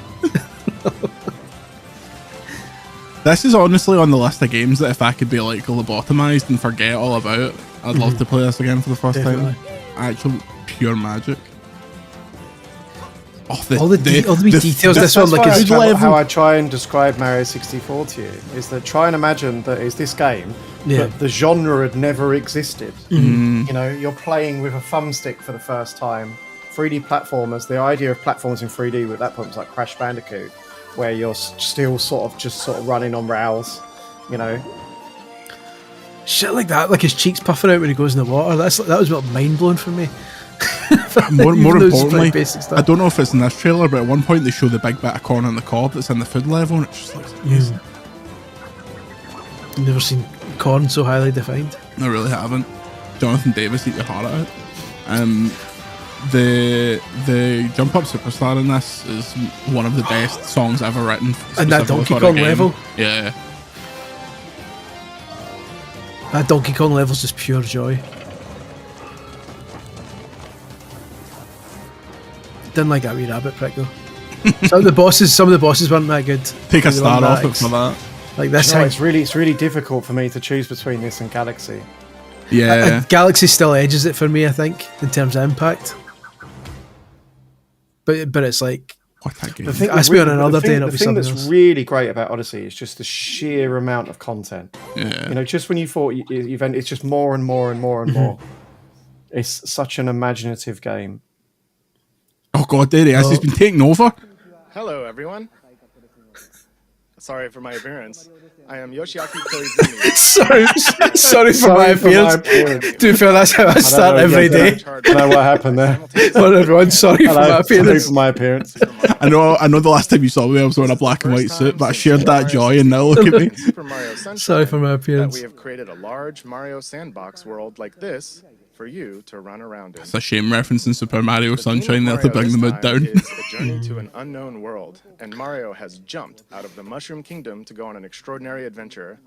This is honestly on the list of games that if I could be like lobotomized and forget all about it, I'd love to play this again for the first Definitely. time. Actually, pure magic. Oh, all the wee details. This one, like, That's is why how I try and describe Mario 64 to you is that try and imagine that it's this game, but the genre had never existed. You know, you're playing with a thumbstick for the first time. 3D platformers. The idea of platforms in 3D at that point was like Crash Bandicoot, where you're still sort of running on rails. You know, shit like that. Like his cheeks puffing out when he goes in the water. That was what mind blowing for me. More importantly, I don't know if it's in this trailer, but at one point they show the big bit of corn on the cob that's in the food level, and it just looks amazing. Never seen corn so highly defined. I really haven't. Jonathan Davis, eat your heart out. The Jump Up Superstar in this is one of the best songs ever written. And that Donkey Kong level? Yeah. That Donkey Kong level's just pure joy. Didn't like that wee rabbit prick though. Some of the bosses weren't that good. Take a star off it for that. Like this, it's really difficult for me to choose between this and Galaxy. Yeah, Galaxy still edges it for me, I think, in terms of impact. But it's like, what that game? I think I on another day. The thing that's really great about Odyssey is just the sheer amount of content. Yeah, you know, just when you thought you've ended, it's just more and more and more and more. It's such an imaginative game. Oh god, there he is. He's been taken over. Hello, everyone. Sorry for my appearance. I am Yoshiaki Koizumi. sorry for my appearance. To be fair, that's how I start every day. I know what happened there. Well, everyone, sorry for my appearance. Sorry for my appearance. I know the last time you saw me I was wearing a black and white suit, but I shared that joy, and now look at me. Sorry for my appearance. We have created a large Mario sandbox world like this for you to run around in. It's a shame referencing Super Mario Sunshine there to bring the mood down. It's a journey to an unknown world, and Mario has jumped out of the Mushroom Kingdom to go on an extraordinary adventure.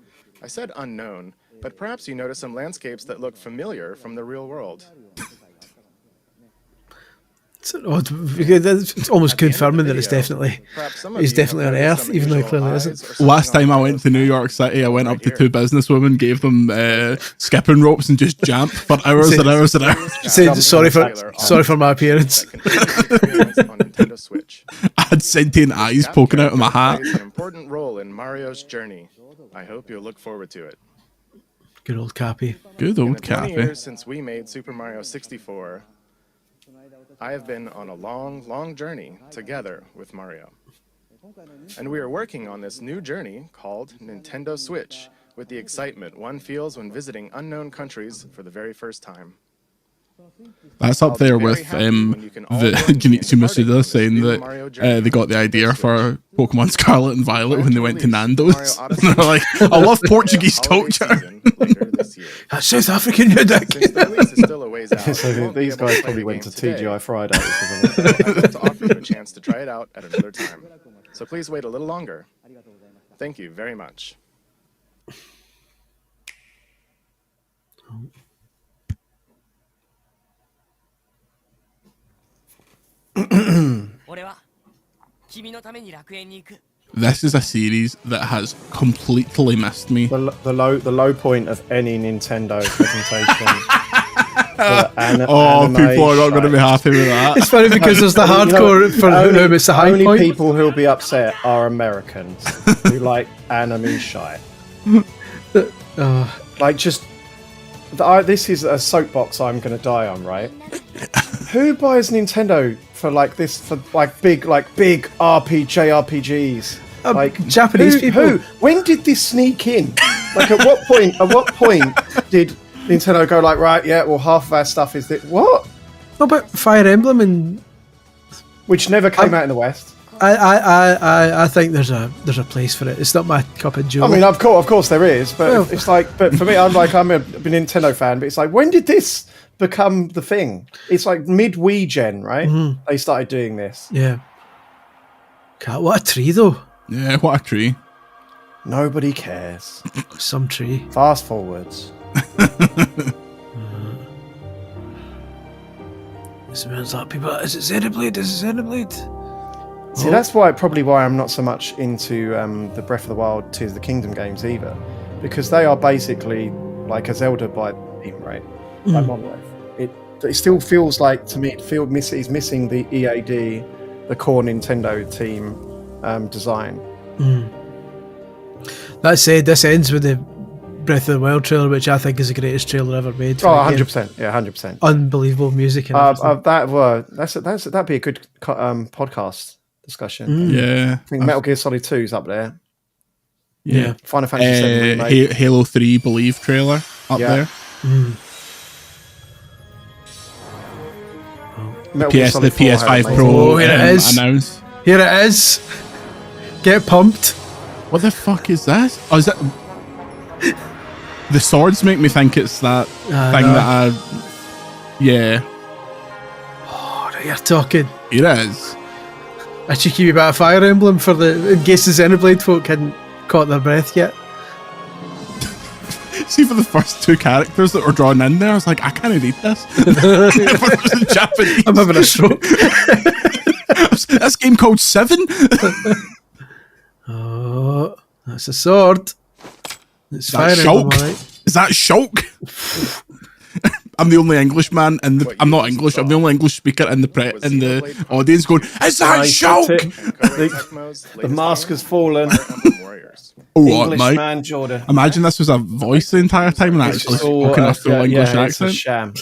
I said unknown, but perhaps you notice some landscapes that look familiar from the real world. It's almost confirming that he's definitely on Earth, even though he clearly isn't. Last time I went to New York City, I went up to two businesswomen, gave them skipping ropes, and just jumped for hours and hours and hours. Said sorry for my appearance. I had sentient eyes poking out of my hat. An important role in Mario's journey. I hope you'll look forward to it. Good old Cappy. Good old In the 20 Cappy. years since we made Super Mario 64, I have been on a long, long journey together with Mario. And we are working on this new journey called Nintendo Switch, with the excitement one feels when visiting unknown countries for the very first time. That's up there with the Junichi Masuda saying that they got the idea for Pokemon Scarlet and Violet when they went to Nando's. And they're like, I love Portuguese culture. That's South African, you dick. So these guys probably went to TGI Fridays. I'd like to offer you a chance to try it out at another time. So please wait a little longer. Thank you very much. This is a series that has completely missed me. The low point of any Nintendo presentation. People are not going to be happy with that. It's funny because there's the hardcore for whom it's the high only point. People who'll be upset are Americans who like anime shite. Like just, this is a soapbox I'm going to die on, right? Who buys Nintendo for like this, for like big JRPGs? Like Japanese people. Who? When did this sneak in? Like at what point? At what point did Nintendo go like, right? Yeah, well, half of our stuff is this. What? No, but Fire Emblem and which never came out in the West. I think there's a place for it. It's not my cup of joe. I mean, of course there is, but it's like, but for me, I'm a Nintendo fan, but it's like, when did this become the thing? It's like mid Wii gen, right? Mm-hmm. They started doing this. Yeah. God, what a tree, though. Yeah, what a tree. Nobody cares. Some tree. Fast forwards. Smells like people. Is it Xenoblade? Is it Xenoblade? See, that's probably why I'm not so much into the Breath of the Wild Tears of the Kingdom games either, because they are basically like a Zelda by team, right? By Monolith. it still feels like to me he's missing the EAD, the core Nintendo team design. That said, this ends with the Breath of the Wild trailer, which I think is the greatest trailer ever made. Oh, 100%. Yeah, 100%. Unbelievable music and everything. That'd be a good podcast discussion. Yeah. I think Metal Gear Solid 2 is up there. Yeah. Final Fantasy VII remake. Halo 3 Believe trailer up there. Metal Gear Solid 4 PS5 Pro Oh, here it is. announced. Here it is. Get pumped. What the fuck is this? Oh, is that... The swords make me think it's that thing that I... Yeah. Oh, you're talking. It is. A cheeky wee bit of Fire Emblem for in case the Xenoblade folk hadn't caught their breath yet. See, for the first two characters that were drawn in there, I was like, I can't read this. It was in Japanese. I'm having a stroke. This game called Seven? Oh, that's a sword. It's Fire That's Emblem, Shulk. alright. Is that Shulk? I'm the only Englishman in the... I'm not English. I'm the only English speaker in the audience going, is that Shulk? The mask has fallen. Oh, English mate. man, Jordan. Imagine this was a voice the entire time and actually spoken a full English it's a accent. sham.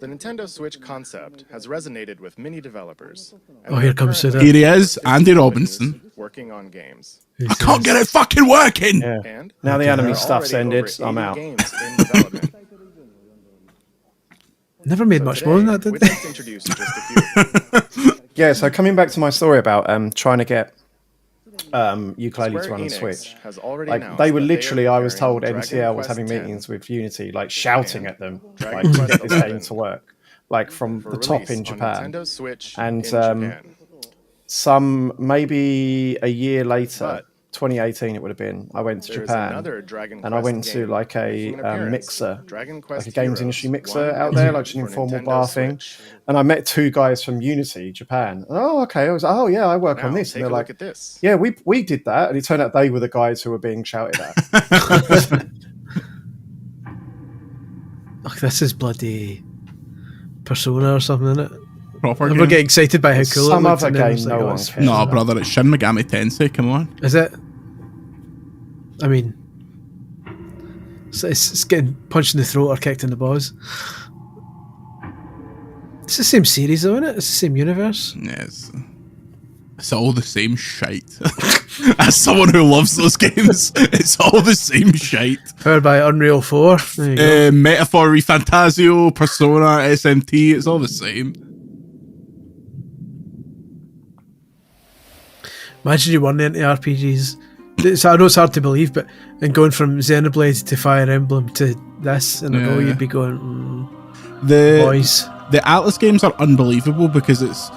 The Nintendo Switch concept has resonated with many developers. and Oh, they're here comes currently the- Here he is, Andy Robinson. working on games. I can't get it fucking working! Yeah. And Now the there enemy are stuff's already ended. over I'm 80 out. games in development. Never made much more than that, did We'd they? like to introduce just a few. Yeah, so coming back to my story about trying to get ukulele to Square run on Enix Switch. has already Like announced they were that literally, are I was told preparing MCL Dragon was having Quest X meetings with Unity, like shouting at them, Dragon like to Quest get this game 11 to work, like from for the top release in on Japan. Nintendo Switch And, in Japan. Some maybe a year later, But 2018 it would have been. I went to There is Japan another Dragon and I Quest went to game like making an a appearance, mixer, Dragon like Quest a games Heroes industry 1 mixer and out there, 2 like just an for informal Nintendo bar thing. Switch. And I met two guys from Unity, Japan. Oh, okay. I was like, oh yeah, I work on Now, this. take And a they're look like, at this. yeah, we did that. And it turned out they were the guys who were being shouted at. Look, this is bloody Persona or something, isn't it? Proper We're game. getting excited by how cool Some it looks. other and then game it's like, no oh, one it's- cares. No, brother, it's Shin Megami Tensei, come on. Is it? I mean, it's getting punched in the throat or kicked in the balls. It's the same series, though, isn't it? It's the same universe. Yeah, it's all the same shite. As someone who loves those games, it's all the same shite. Powered by Unreal 4. There you go. Metaphor, Refantasio, Persona, SMT, it's all the same. Imagine you weren't into RPGs. I know it's hard to believe, but and going from Xenoblade to Fire Emblem to this, and I know Yeah. you'd be going, The boys. the Atlas games are unbelievable because it's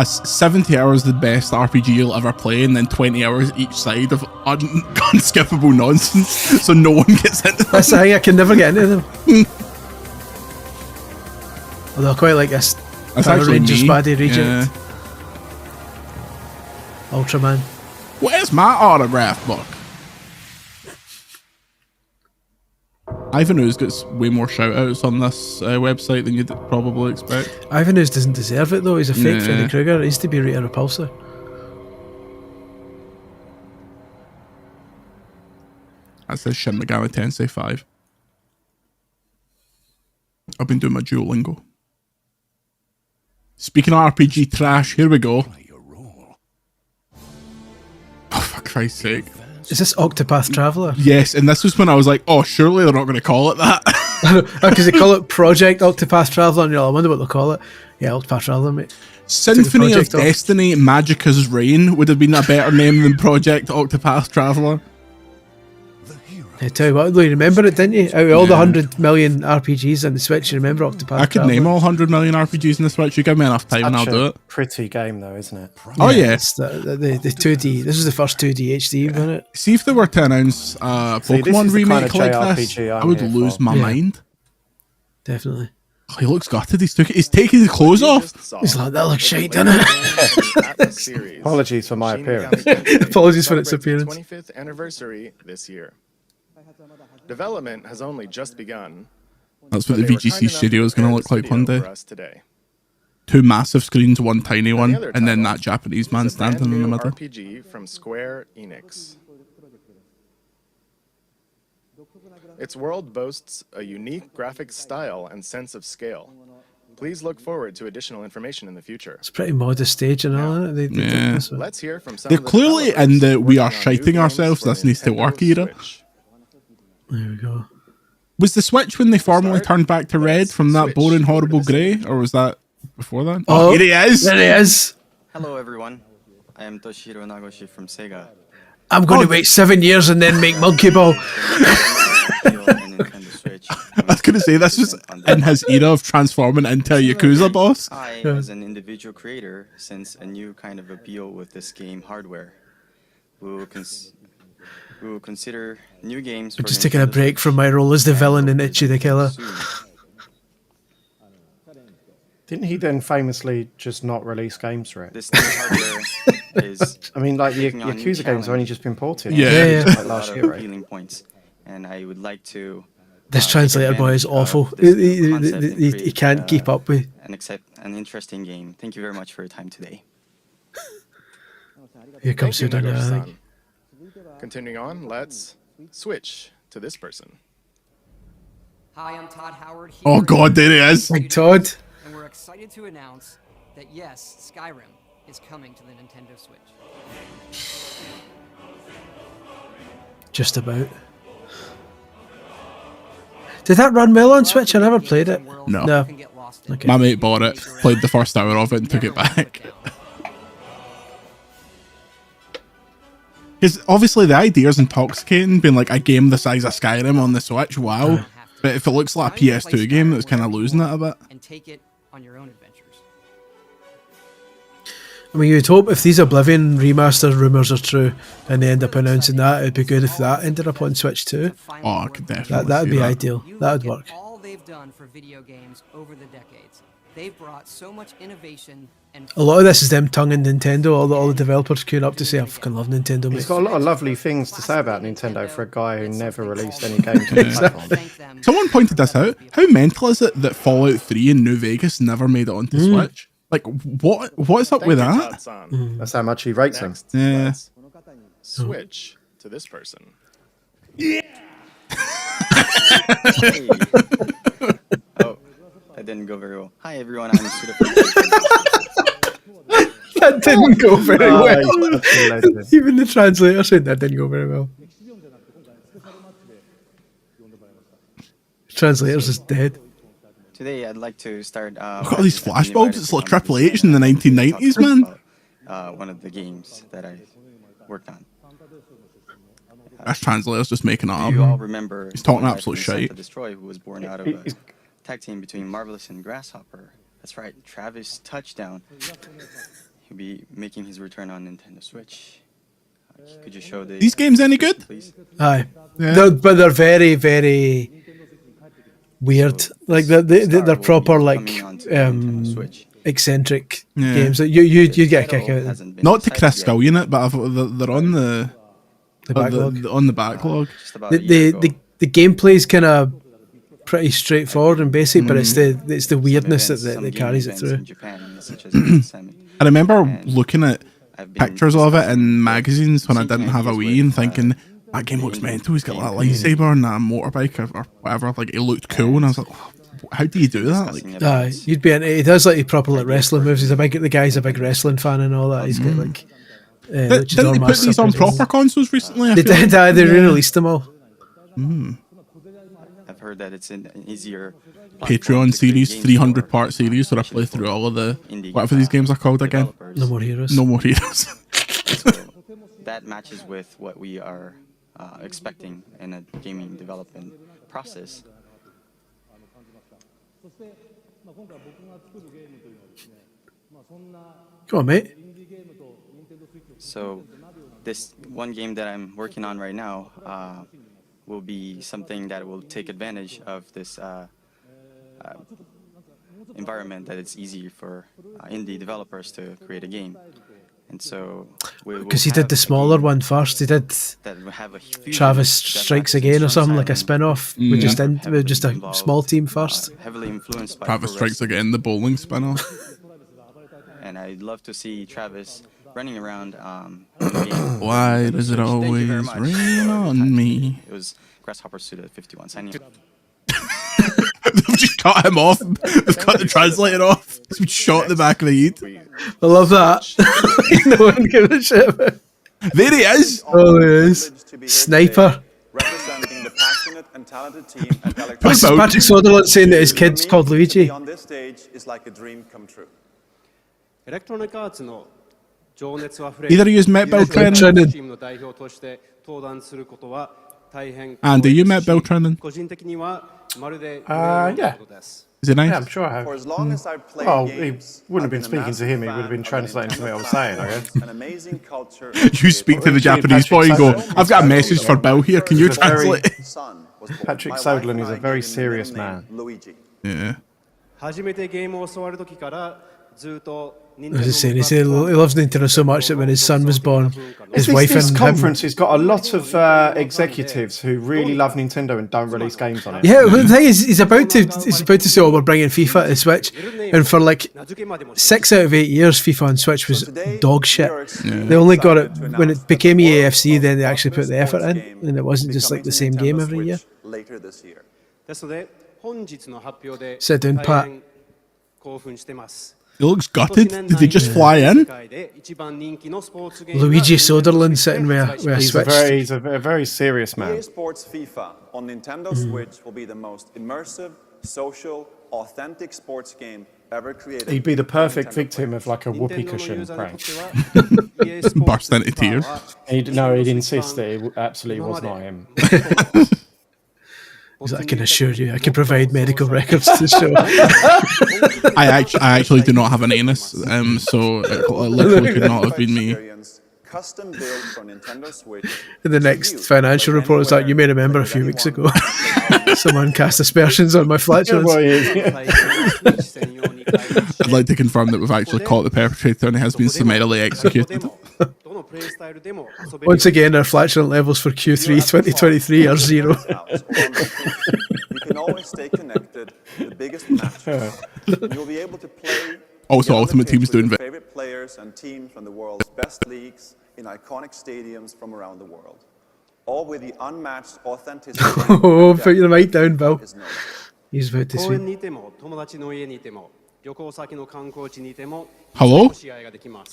70 hours the best RPG you'll ever play, and then 20 hours each side of unskippable nonsense, so no one gets into them. That's the thing, I can never get into them. Although I quite like this That's Power actually Rangers me. baddie Regent. Yeah. Ultraman. Where's my autograph book? Ivan Ooze gets way more shout outs on this website than you'd probably expect. Ivan Ooze doesn't deserve it though, he's a fake Nah. Freddy Krueger. It needs to be Rita Repulsa. That says Shin Megami Tensei 5. I've been doing my Duolingo. Speaking of RPG trash, here we go. Oh, for Christ's sake. Is this Octopath Traveler? Yes, and this was when I was like, oh, surely they're not going to call it that. Because they call it Project Octopath Traveler, and you're like, I wonder what they'll call it. Yeah, Octopath Traveler, mate. Symphony of project off. Destiny Magica's Reign would have been a better name than Project Octopath Traveler. I tell you what, you remember it, didn't you? Out of all the 100 million RPGs on the Switch, you remember Octopath I could Traveler? name all 100 million RPGs in the Switch. You give me enough time and I'll Such do a it. pretty game though, isn't it? Oh, yeah. It's the 2D. This is the first 2D HD, wasn't it? See, if they were to announce a See, this Pokemon is the kind remake of like JRPG this, I'm I would here lose for. my Yeah. mind. Definitely. Oh, he looks gutted. He's taking his clothes off. He's like, that looks shite, doesn't it? Apologies for my appearance. Apologies for its appearance. 25th anniversary this year. Development has only just begun, That's what but the they were kind VGC enough studio is to going to prepare look this like one video day. for us today. 2 massive screens, 1 tiny And one, the other and then title that Japanese man is a brand standing in the new middle. RPG from Square Enix. Its world boasts a unique graphic style and sense of scale. Please look forward to additional information in the future. It's pretty modest stage and all. Now, They did Yeah. this one. Let's hear from some They're of the clearly in developers the we are working on new shiting games ourselves, for this needs to Nintendo work era. Switch. There we go. Was the Switch when they formally Start. turned back to red Let's from that switch boring, over to horrible this grey, individual. or was that before that? Oh, here he is! There he is. Hello, everyone. I am Toshihiro Nagoshi from Sega. I'm going to wait 7 years and then make Monkey Ball. I was going to say, this was in his era of transforming into a Yakuza boss. I, as an individual creator, sense a new kind of appeal with this game hardware. We will consider new games. I'm just taking a break from my role as the villain in Ichi the Killer. Didn't he then famously just not release games for it? This new hardware is. I mean, like the taking on new Yakuza games have only challenge. just been ported. Yeah. Like A lot last of year, right? appealing points, and I would like to. This take translator boy is advantage awful. of this new concept and He create, can't keep up with. an interesting game. Thank you very much for your time today. Here comes Thank you, Sudan, I think. Nagoshi-san. Continuing on, let's switch to this person. Hi, I'm Todd Howard. Here Oh in god, there he is! Big Todd. And we're excited to announce that yes, Skyrim is coming to the Nintendo Switch. Just about. Did that run well on Switch? I never played it. No. No. Can get lost in. Okay. My mate bought it, played the first hour of it and took it back. Because obviously the idea is intoxicating, being like a game the size of Skyrim on the Switch, wow. But if it looks like a PS2 game, it's kind of losing it a bit. And take it on your own adventures. I mean, you'd hope if these Oblivion remaster rumours are true and they end up announcing that, it'd be good if that ended up on Switch too. Oh, I could definitely That'd see be that. ideal. You That'd look work. at all they've done for video games over the decades. They've brought so much innovation and A lot of this is them tonguing Nintendo. All the developers queuing up to say, "I fucking love Nintendo." He's Mate. got a lot of lovely things to say about Nintendo for a guy who never released any games on the platform. thank them. Someone pointed this out. How mental is it that Fallout 3 in New Vegas never made it onto Switch? Like, what's up Thank with you, that? Todd-san. That's how much he rates them. Next, Yeah. let's switch to this person. Hey. Oh, that didn't go very well. Hi everyone, I'm Suda from That didn't go very Oh, well. he's such a legend. Even the translator said that didn't go very well. Translator's is dead. Today I'd like to start. Look at all these flashbulbs, it's like Triple H in the 1990s, man. One of the games that I worked on. This translator's just making it Do you all up. remember? He's talking the guy absolute from Santa shite. Destroy, who was born out of a tag team between Marvelous and Grasshopper. That's right, Travis Touchdown. He'll be making his return on Nintendo Switch. Could you show the These games any good? please? Aye, Yeah. but they're very, very weird. Like they're proper like eccentric Yeah. games that you'd get a kick out of them. Not to Chris Scullion it, but they're on the backlog. on the backlog. Just about a year ago. The gameplay's kind of pretty straightforward and basic, but it's the weirdness that carries it through. I remember looking at pictures of it in magazines when I didn't have a Wii and thinking, that game looks mental, he's got that lightsaber and that motorbike or whatever, like it looked cool, and I was like, how do you do that? Like, You'd be he does like proper like wrestling moves. The guy's a big wrestling fan and all that. He's got like didn't they put these on proper consoles recently? I They feel like? did. They re-released them all. I've heard that it's an easier Patreon series, 300 part series, where I play through all of the whatever these games are called again. No More Heroes. No More Heroes. So that matches with what we are expecting in a gaming development process. Come on, mate. So this one game that I'm working on right now will be something that will take advantage of this environment that it's easy for indie developers to create a game. And so Because he did the smaller one first. He did Travis Strikes Again or something, like a spin-off. With just a small team first. Heavily influenced by Travis Strikes Again, the bowling spin-off. And I'd love to see Travis running around. Why does it always rain on me? It was Grasshopper Suda 51. Signing. They've just cut him off. They've cut the translator off. He's been shot in the back of the head. I love that. No one gives a shit about it. There he is. Oh, he is. Sniper. Representing the passionate and talented team at This is Patrick Sutherland saying that his kid's called Luigi. On this stage is like a dream come true. Electronic Arts の情熱あふれ Either of you's met Bill Trennan? チームの代表として登壇することは大変 Andy, you met Bill Trennan? 個人的にはまるで yeah. Is it nice? Yeah, I'm sure I have. For as long as I've played Well, he games, wouldn't have been I've speaking to him, he would have been translating something I was saying, I guess. An amazing culture. You speak to the Japanese boy and go, I've got a message for Bill here, can you translate? Patrick Sutherland is a very serious man. Yeah. 初めてゲームを教わる時からずっと I was just saying, he loves Nintendo so much that when his son was born, his wife This and conference has got a lot of executives who really love Nintendo and don't release games on it. Yeah, well, the thing is, he's about to say, "Oh, we're bringing FIFA to the Switch," and for like 6 out of 8 years, FIFA on Switch was dog shit. They only got it when it became EAFC. Then they actually put the effort in, and it wasn't just like the same game every year. ですので本日の発表で Sit down, 大変興奮してます He looks gutted. Did he just fly in? Luigi Soderlund sitting with a Switch. He's a very serious man. EA Sports FIFA on Nintendo Switch will be the most immersive, social, authentic sports game ever created. He'd be the perfect victim of like a whoopee cushion prank. Burst into tears. He'd insist that it absolutely was not him. I can assure you, I can provide medical records to show. I actually do not have an anus, so it literally could not have been me. Custom built for Nintendo Switch. In the next financial report is that you may remember a few weeks ago, someone cast aspersions on my flatulence. I'd like to confirm that we've actually caught the perpetrator and he has been summarily executed. Once again, our flatulent levels for Q3 2023 are 0. You can always stay connected to the biggest matches. You'll be able to play. Also, Ultimate Team's doing your favorite players and teams from the world's best leagues in iconic stadiums from around the world. All with the unmatched authenticity. Oh, put your mic down, Bill. He's about to Hello? speak. Hello?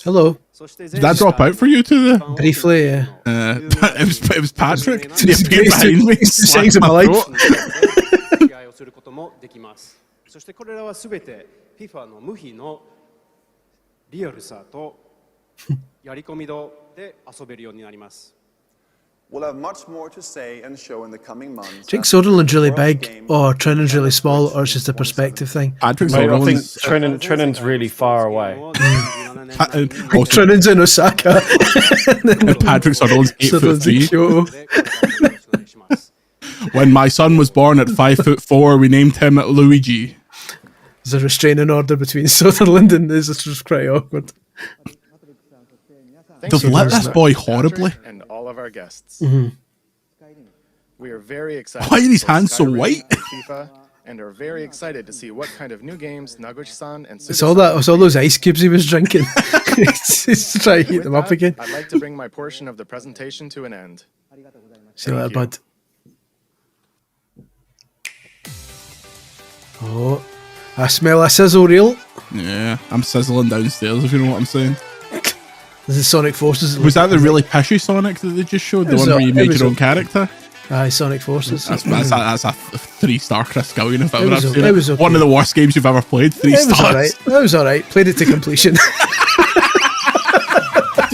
Hello. Did that drop out for you to the... Briefly, yeah. It was Patrick. He appeared behind me. Sayings of my life. 試合をすることもできます。そしてこれらはすべて FIFA の無比のリアルさとやり込み度で遊べるようになります。We'll have much more to say and show in the coming months. Do you think Soderland's really big, or Trennan's really small, or it's just a perspective thing? Patrick Mate, I think Sutherland's... Trennan's really far away. Trennan's in Osaka. And Patrick Sutherland's 8'3". in Kyoto. When my son was born at 5'4", we named him Luigi. There's a restraining order between Sutherland and this is just quite awkward. They've let this boy horribly. And all of our guests. We are very excited. Why are these for hands so Skyrim white? and FIFA, and are very excited to see what kind of new games Naguchi-san and It's all that. It's all those ice cubes he was drinking. He's trying to heat them up again. I'd like to bring my portion of the presentation to an end. See you later, bud. Oh, I smell a sizzle reel. Yeah, I'm sizzling downstairs, if you know what I'm saying. This is Sonic Forces. Was that the really pishy Sonic that they just showed? The one where you made your own character? Aye, Sonic Forces. That's a 3-star Chris Gillian if ever I've seen it it. was okay. One of the worst games you've ever played. 3 It was stars. alright. It was alright. Played it to completion.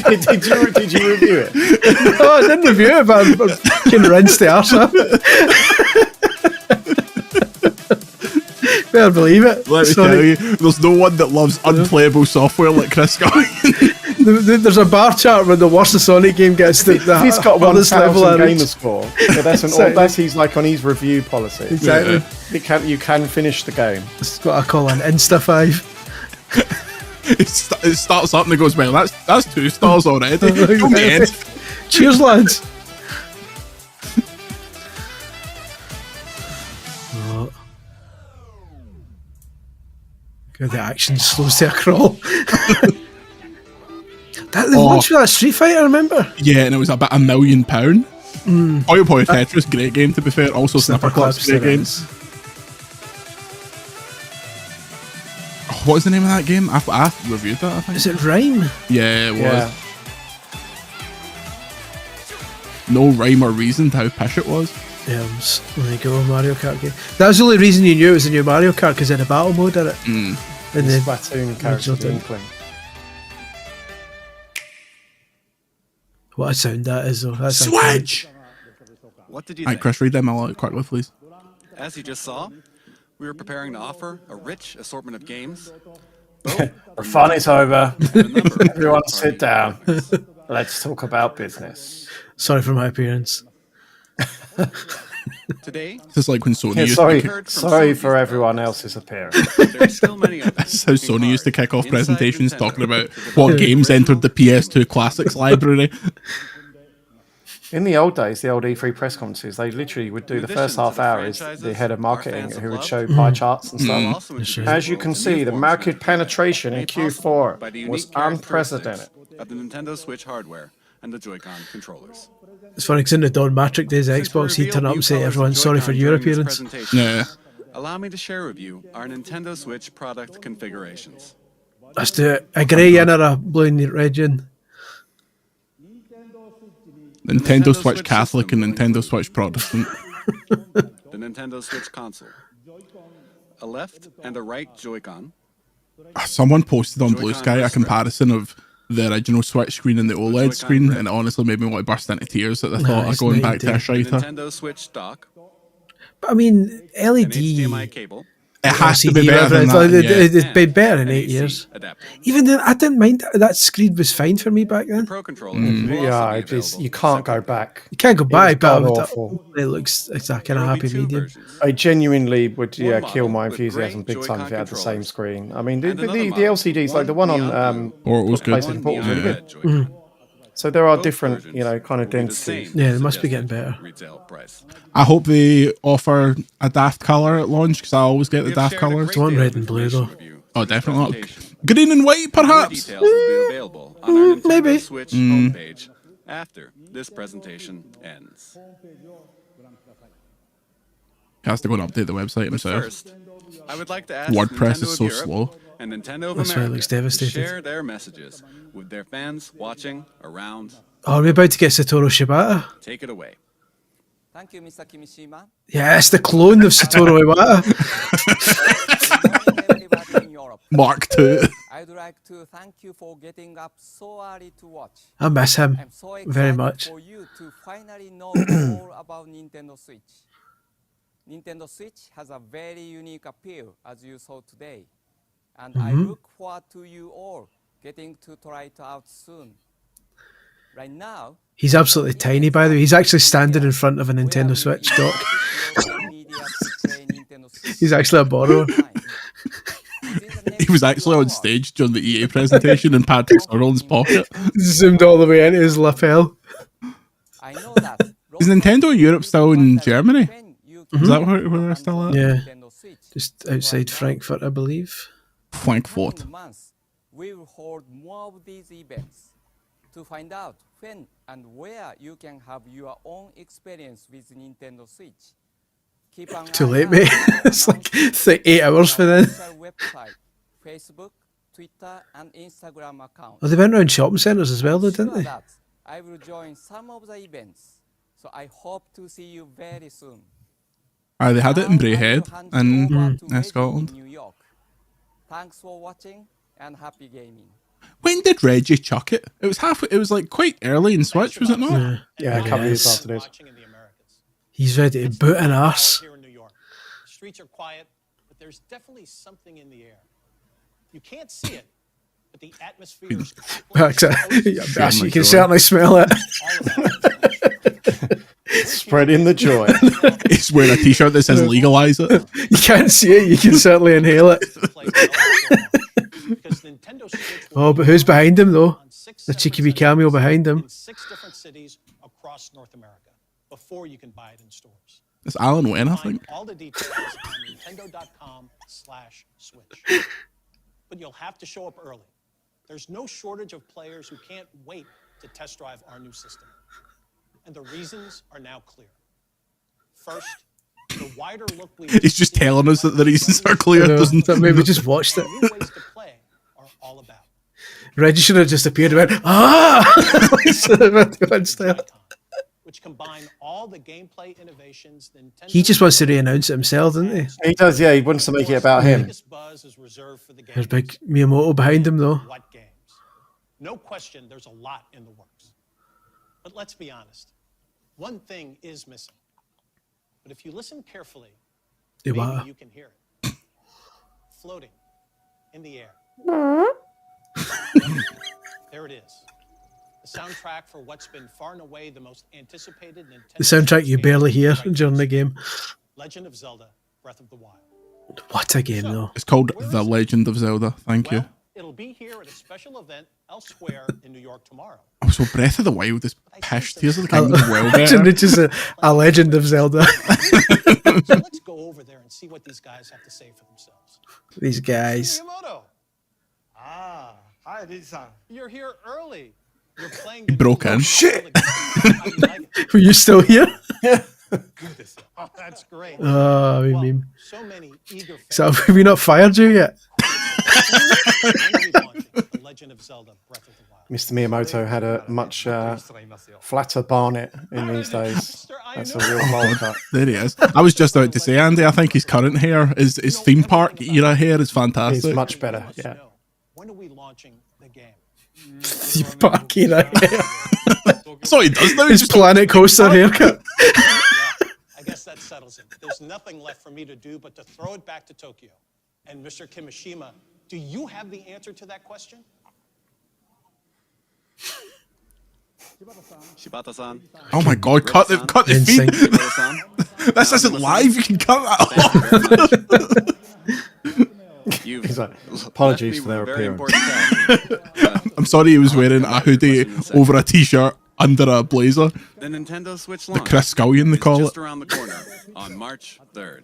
Did you review it? Oh, I didn't review it, but I can rinse the arse off it. Better believe it. Let me tell you, there's no one that loves unplayable software like Chris Gillian. There's a bar chart where the worst the Sonic game gets the He's got hardest 1,000 gamer score. So that's Exactly. that's he's like on his review policy. Exactly. You can finish the game. It's what I call an Insta 5. It starts up and it goes, well, that's 2 stars already. Don't be in. Cheers, lads. Oh. God, the action slows to a crawl. That the launch of that Street Fighter, remember? Yeah, and it was about £1 million. Puyo Puyo Tetris, great game to be fair. Also Snipper Clips, great games. What was the name of that game? I reviewed that, I think. Is it Rhyme? Yeah, it was. Yeah. No rhyme or reason to how pish it was. There you go, Mario Kart game. That was the only reason you knew it was a new Mario Kart, because it had a battle mode in it. Mm. In the Splatoon character Inkling. What a sound that is, though. That's Switch! What did you Alright, think? Chris, read them out quickly, please. As you just saw, we were preparing to offer a rich assortment of games. The fun is over. Everyone sit down. Let's talk about business. Sorry for my appearance. Today, This is like when Sony used sorry, to sorry for everyone else's appearance. there are still many others. This is how Sony used to kick off presentations talking about what games entered the PS2 Classics library. In the old days, the old E3 press conferences, they literally would do the first half hour is the head of marketing who would show pie charts and stuff. As you can see, the market penetration in Q4 was unprecedented. Of the Nintendo Switch hardware and the Joy-Con controllers. It's funny because in the Don Matrick days of Xbox, he'd turn up and say, everyone, sorry for your appearance. Yeah. Allow me to share with you our Nintendo Switch product configurations. Let's do it. A grey in or a blue and red in. Nintendo Switch Catholic and Nintendo Switch Protestant. The Nintendo Switch console. A left and a right Joy-Con. Someone posted on Blue Sky a comparison of the original Switch screen and the OLED screen, and it honestly made me want to burst into tears at the thought of going back to a shiter. Nintendo Switch dock. But I mean, LED. HDMI cable. It has to be LCD, better than whatever, that. It's been better in 8 years. Even then, I didn't mind that screen was fine for me back then. Pro controller. Yeah, you can't go back. You can't go back, but awful. it looks it's a kind of happy medium. I genuinely would kill my enthusiasm big time if you had the same screen. I mean, the LCDs, like the one on PlayStation Portal, was really good. So there are different, kind of densities. Yeah, they must be getting better. I hope they offer a daft colour at launch, because I always get the daft colours. I want red and blue, though. Oh, definitely. Green and white, perhaps? Maybe. Switch homepage after this presentation ends. He has to go and update the website himself. First, I would like to ask WordPress Nintendo is so of Europe slow. and Nintendo of That's why it America looks to devastated. share their messages with their fans watching around. Oh, are we about to get Satoru Shibata? Take it away. Thank you, Mr. Kimishima. Yes, the clone of Satoru Iwata. Everybody in Europe. Mark II. I'd like to thank you for getting up so early to watch. I miss him I'm so very excited much. for you to finally know more about Nintendo Switch. Nintendo Switch has a very unique appeal, as you saw today. And I look forward to you all getting to try it out soon. Right now, He's absolutely tiny, by the way. He's actually standing in front of a Nintendo Switch dock. He's actually a borrower. He was actually on stage during the EA presentation and Patrick's in his pocket. Zoomed all the way into his lapel. I know that. Is Nintendo Europe still in Germany? Is that where they're still at? Yeah. Just outside Frankfurt, I believe. Frankfurt. We will hold more of these events to find out when and where you can have your own experience with Nintendo Switch. Keep an Too eye late, out mate. on It's like announcements 8 hours for on then. our website, Facebook, Twitter, and Instagram accounts. Oh, they went around shopping centres as well, though, didn't they? That I will join some of the events, so I hope to see you very soon. They had it in Braehead in Scotland. New York. Thanks for watching and happy gaming. When did Reggie chuck it? It was like quite early in Switch, was it not? Yeah, a couple of years after this. He's ready to boot an arse. Here in New York. The streets are quiet, but there's definitely something in the air. You can't see it, but the atmosphere is Actually, you can certainly smell it. Spreading the joy. He's wearing a t-shirt that says legalize it. You can't see it, you can certainly inhale it. because Nintendo Switch Oh, but who's behind him though? The cheeky wee cameo behind him. in 6 different cities across North America before you can buy it in stores. It's Alan Wayne, I Find think. all the details on Nintendo.com/Switch. But you'll have to show up early. There's no shortage of players who can't wait to test drive our new system. And the reasons are now clear. First, the wider look we He's just telling us that the reasons are clear, doesn't That maybe we just watched it. new ways to play are all about. Reggie should have just appeared and went, ah! Which combine all the gameplay innovations Nintendo He just wants to re-announce it himself, doesn't he? He does, yeah. He wants to make it about him. biggest buzz is reserved for the There's games. big Miyamoto behind him though. What games? No question, there's a lot in the works. But let's be honest. One thing is missing. But if you listen carefully, maybe Iwata. you can hear it. Floating in the air. There it is. The soundtrack for what's been far and away the most anticipated Nintendo The soundtrack you game barely hear right during the now. game. Legend of Zelda: Breath of the Wild. What a game though. It's called The Legend of Zelda. Thank you. Well, it'll be here at a special event elsewhere in New York tomorrow. Oh, so Breath of the Wild is pish. Tears of the Kingdom is well Imagine better. it's just a Legend of Zelda. So let's go over there and see what these guys have to say for themselves. These guys. Miyamoto, Ah, hi, Riz-san. you're here early. You're playing. He broke in. Shit. How do you like it? Were you still here? Oh, that's great. Oh, I Well, mean, so many eager fans. so have we not fired you yet? When are we launching The Legend of Zelda: Breath of the Wild? Mr. Miyamoto had a much flatter barnet in these days. That's a real bowl cut. There he is. I was just about to say, Andy, I think his current hair, his theme park era hair is fantastic. He's much better, yeah. When are we launching the game? The park era. That's all he does now. His Just Planet Coaster haircut. I guess that settles it. There's nothing left for me to do but to throw it back to Tokyo. And Mr. Kimishima, do you have the answer to that question? Shibata-san. oh my god, cut the In feed. sync. Shibata-san. This isn't live, you can cut that off. You've He's like, left apologies me for their with a very appearance. important task. I'm sorry he was wearing a hoodie over a t-shirt under a blazer. The Nintendo Switch The launch Chris Scullion, they is call just it. around the corner on March 3rd.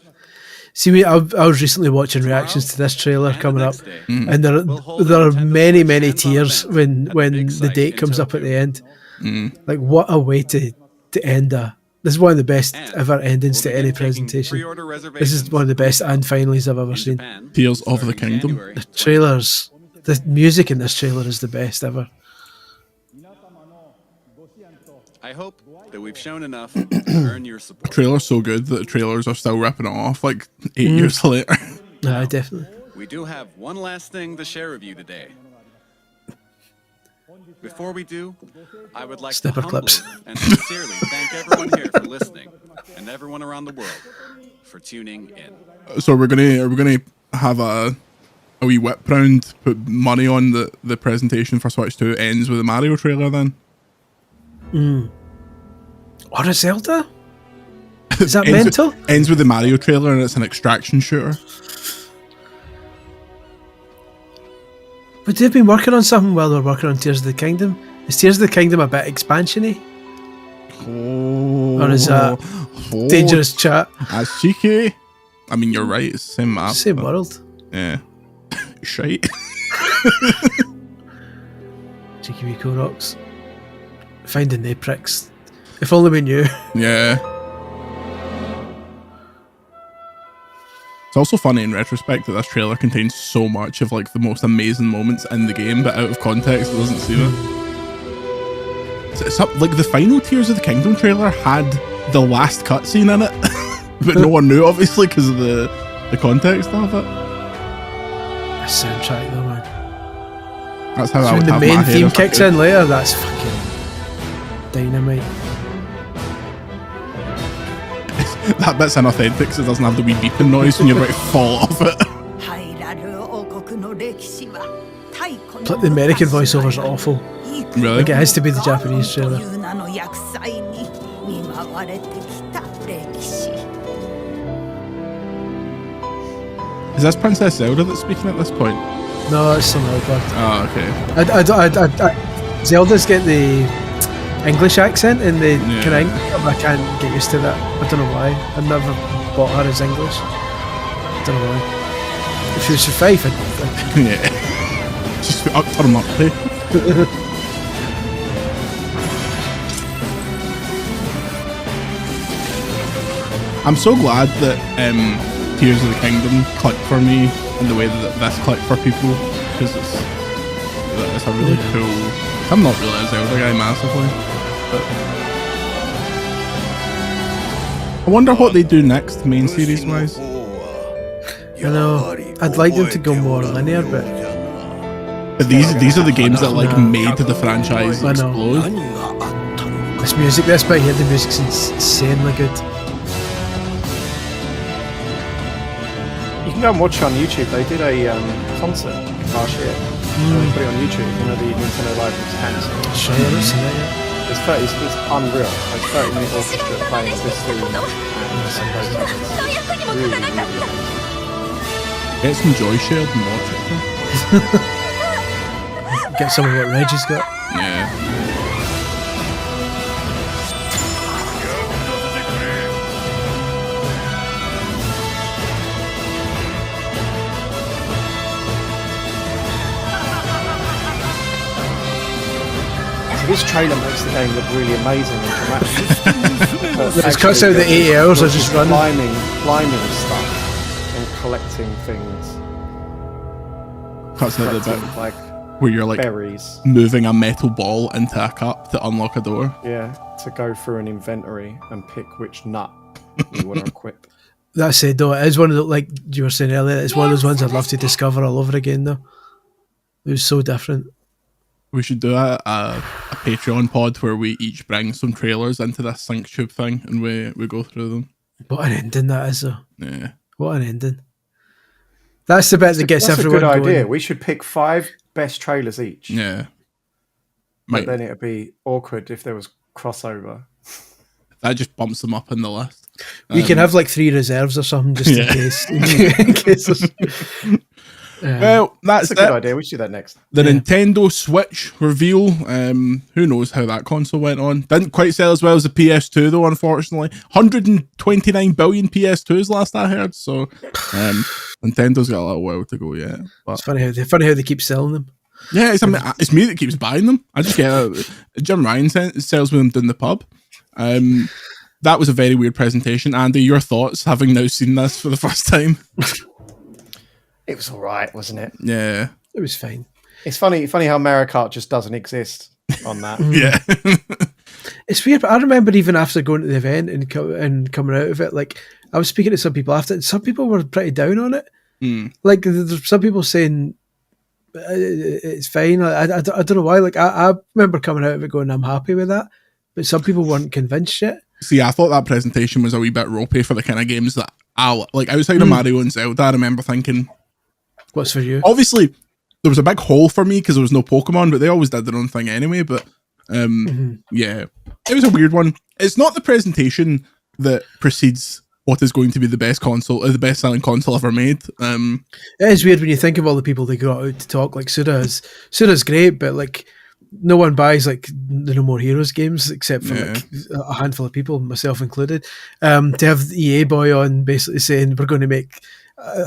See, I was recently watching reactions to this trailer coming up, and there are many tears when the date comes up at the end. Like, what a way to end a. This is one of the best ever endings to any presentation. This is one of the best and finalies I've ever seen. Tears of the Kingdom. The trailers, the music in this trailer is the best ever. I hope that we've shown enough to earn your support. Trailer's so good that the trailers are still ripping it off like 8 years later. Nah, definitely. We do have one last thing to share with you today. Before we do, I would like Snipper to humbly clips. and sincerely thank everyone here for listening and everyone around the world for tuning in. So are we gonna have a wee whip round, put money on the presentation for Switch 2 ends with the Mario trailer then? Or a Zelda? Is that Ends mental? Ends with the Mario trailer and it's an extraction shooter. But they've been working on something while they're working on Tears of the Kingdom. Is Tears of the Kingdom a bit expansion-y? Or is that dangerous chat? That's cheeky. I mean, you're right. It's the same map. Same but- world. Yeah. Shite. Cheeky wee rocks. Finding the pricks. If only we knew. Yeah. It's also funny in retrospect that this trailer contains so much of like the most amazing moments in the game, but out of context, it doesn't seem it. It's up, like the final Tears of the Kingdom trailer had the last cutscene in it, but no one knew obviously because of the context of it. The soundtrack though, man. That's how So I when would the have my main hair theme if I kicks could. in later, that's fucking dynamite. That bit's inauthentic because it doesn't have the wee beeping noise when you're about to fall off it. But the American voiceovers are awful. Really? Like it has to be the Japanese trailer. Is this Princess Zelda that's speaking at this point? No, it's some other part. Oh, okay. Zelda's get the English accent in the kind of I can't get used to that. I don't know why. I never bought her as English. I don't know why. If she was 5, I'd yeah. Just up her up, I'm so glad that Tears of the Kingdom clicked for me in the way that this clicked for people, because it's a really cool. I'm not really a Zelda guy massively, but I wonder what they do next, main series wise. I know. I'd like them to go more linear, but these are the games that like made the franchise explode. This music, this bit here, the music's insanely good. You can go and watch it on YouTube. They did a concert last year. They put it on YouTube. You know, the Nintendo Live was cancelled. Sure, I've seen it, yeah. It's unreal. It's 30-minute orchestra playing this theme and some of those others. Really, really good. Get some joy shared and watch it. Get some of what Reggie's got. Yeah. This trailer makes the game look really amazing and dramatic. It cuts out the 8 hours of just running. Climbing stuff and collecting things. Cuts out the bit like where you're like berries. Moving a metal ball into a cup to unlock a door. Yeah, to go through an inventory and pick which nut you want to equip. That said, though, it is one of the, like you were saying earlier, it's one of those ones I'd love to discover all over again, though. It was so different. We should do a Patreon pod where we each bring some trailers into this SyncTube thing and we go through them. What an ending that is, though. Yeah. What an ending. That's the bit that gets everyone going. That's a good idea. We should pick 5 best trailers each. Yeah. But then it'd be awkward if there was crossover. That just bumps them up in the list. We can have like 3 reserves or something just in case. In case well, that's a good idea. We should do that next. The Nintendo Switch reveal. Who knows how that console went on? Didn't quite sell as well as the PS2 though, unfortunately. 129 billion PS2s last I heard. So Nintendo's got a little while to go yet. But it's funny how they keep selling them. Yeah, it's me that keeps buying them. I just get Jim Ryan sells me them down the pub. That was a very weird presentation. Andy, your thoughts, having now seen this for the first time? It was all right, wasn't it? Yeah. It was fine. It's funny how Mario Kart just doesn't exist on that. Yeah. It's weird, but I remember even after going to the event and coming out of it, like, I was speaking to some people after, and some people were pretty down on it. Like, there's some people saying it's fine. I don't know why. Like, I remember coming out of it going, I'm happy with that. But some people weren't convinced yet. See, I thought that presentation was a wee bit ropey for the kind of games that I like. Outside of Mario and Zelda, I remember thinking, what's for you? Obviously, there was a big hole for me because there was no Pokemon, but they always did their own thing anyway. But yeah, it was a weird one. It's not the presentation that precedes what is going to be the best console, the best selling console ever made. It is weird when you think of all the people they got out to talk. Like Sura's great, but like no one buys like the No More Heroes games except for like a handful of people, myself included. To have the EA boy on basically saying we're going to make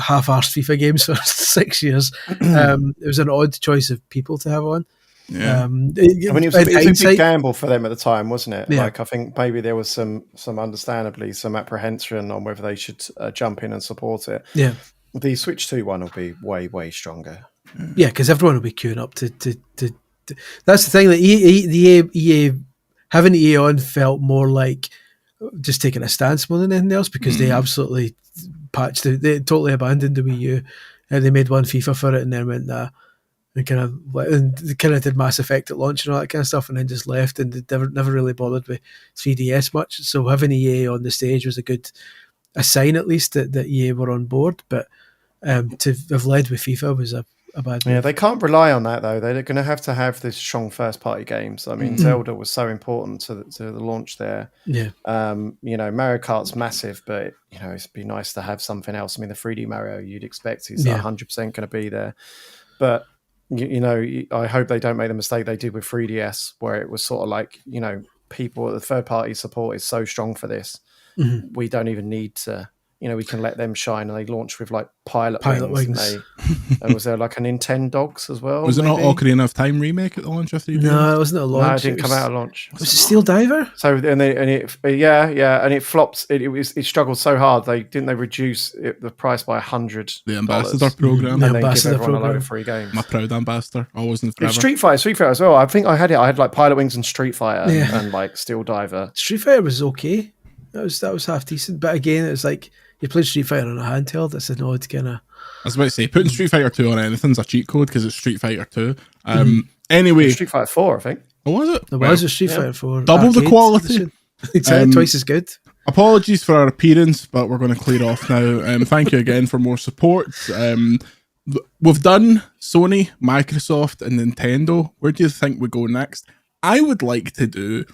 half-arsed FIFA games for 6 years. It was an odd choice of people to have on. Yeah. I mean, it was a big gamble for them at the time, wasn't it? Yeah. Like, I think maybe there was some understandably some apprehension on whether they should jump in and support it. Yeah. The Switch 2 one will be way, way stronger. Yeah, because everyone will be queuing up to that's the thing. That EA having EA on felt more like just taking a stance more than anything else, because they absolutely patched it. They totally abandoned the Wii U, and they made one FIFA for it, and then went and they kind of did Mass Effect at launch and all that kind of stuff, and then just left, and they never really bothered with 3DS much. So having EA on the stage was a sign, at least, that EA were on board. But to have led with FIFA was a bad move. Yeah, they can't rely on that though. They're going to have this strong first party games. I mean, Zelda was so important to the launch there. Yeah. Mario Kart's massive, but it'd be nice to have something else. I mean, the 3D Mario you'd expect is 100% going to be there. but you know, I hope they don't make the mistake they did with 3DS, where it was sort of like, you know, people, the third party support is so strong for this. Mm-hmm. We don't even need to, you know, we can let them shine. And they launched with like Pilot Wings. And was there like a Nintendogs as well? Was it not Ocarina of Time remake at the launch of 3DS? No, it wasn't a launch. No, it didn't come out at launch. Was it Steel Diver? So and it flopped. It struggled so hard. They reduce the price by $100. The ambassador program. And then give everyone a load of free games. My proud ambassador. Always in forever. Street Fighter as well. I think I had like Pilot Wings and Street Fighter and like Steel Diver. Street Fighter was okay. That was half decent. But again, it was like you played Street Fighter on a handheld. It's an odd kind of. I was about to say, putting Street Fighter 2 on anything's a cheat code because it's Street Fighter 2. Anyway. Street Fighter 4, I think. Oh, was it? There was a Street Fighter 4. Double the quality. Exactly, twice as good. Apologies for our appearance, but we're going to clear off now. Thank you again for more support. We've done Sony, Microsoft, and Nintendo. Where do you think we go next? I would like to do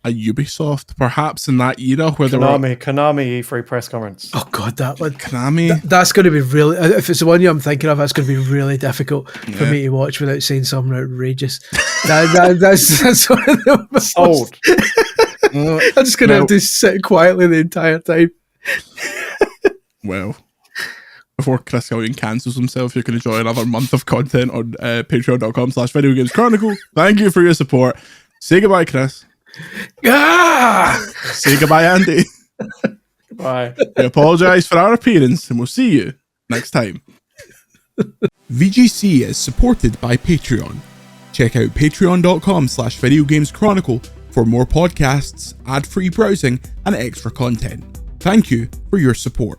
a Ubisoft, perhaps in that era where Konami E3 press conference. Oh god, that one. Konami. That's going to be really. If it's the one I'm thinking of, that's going to be really difficult for me to watch without saying something outrageous. That's one of the most. Sold. I'm just going to have to sit quietly the entire time. Well, before Chris Hillian cancels himself, you can enjoy another month of content on patreon.com/Video Games Chronicle. Thank you for your support. Say goodbye, Chris. Say goodbye, Andy. Goodbye. We apologise for our appearance and we'll see you next time. VGC is supported by Patreon. Check out patreon.com/Video Games Chronicle for more podcasts, ad-free browsing, and extra content. Thank you for your support.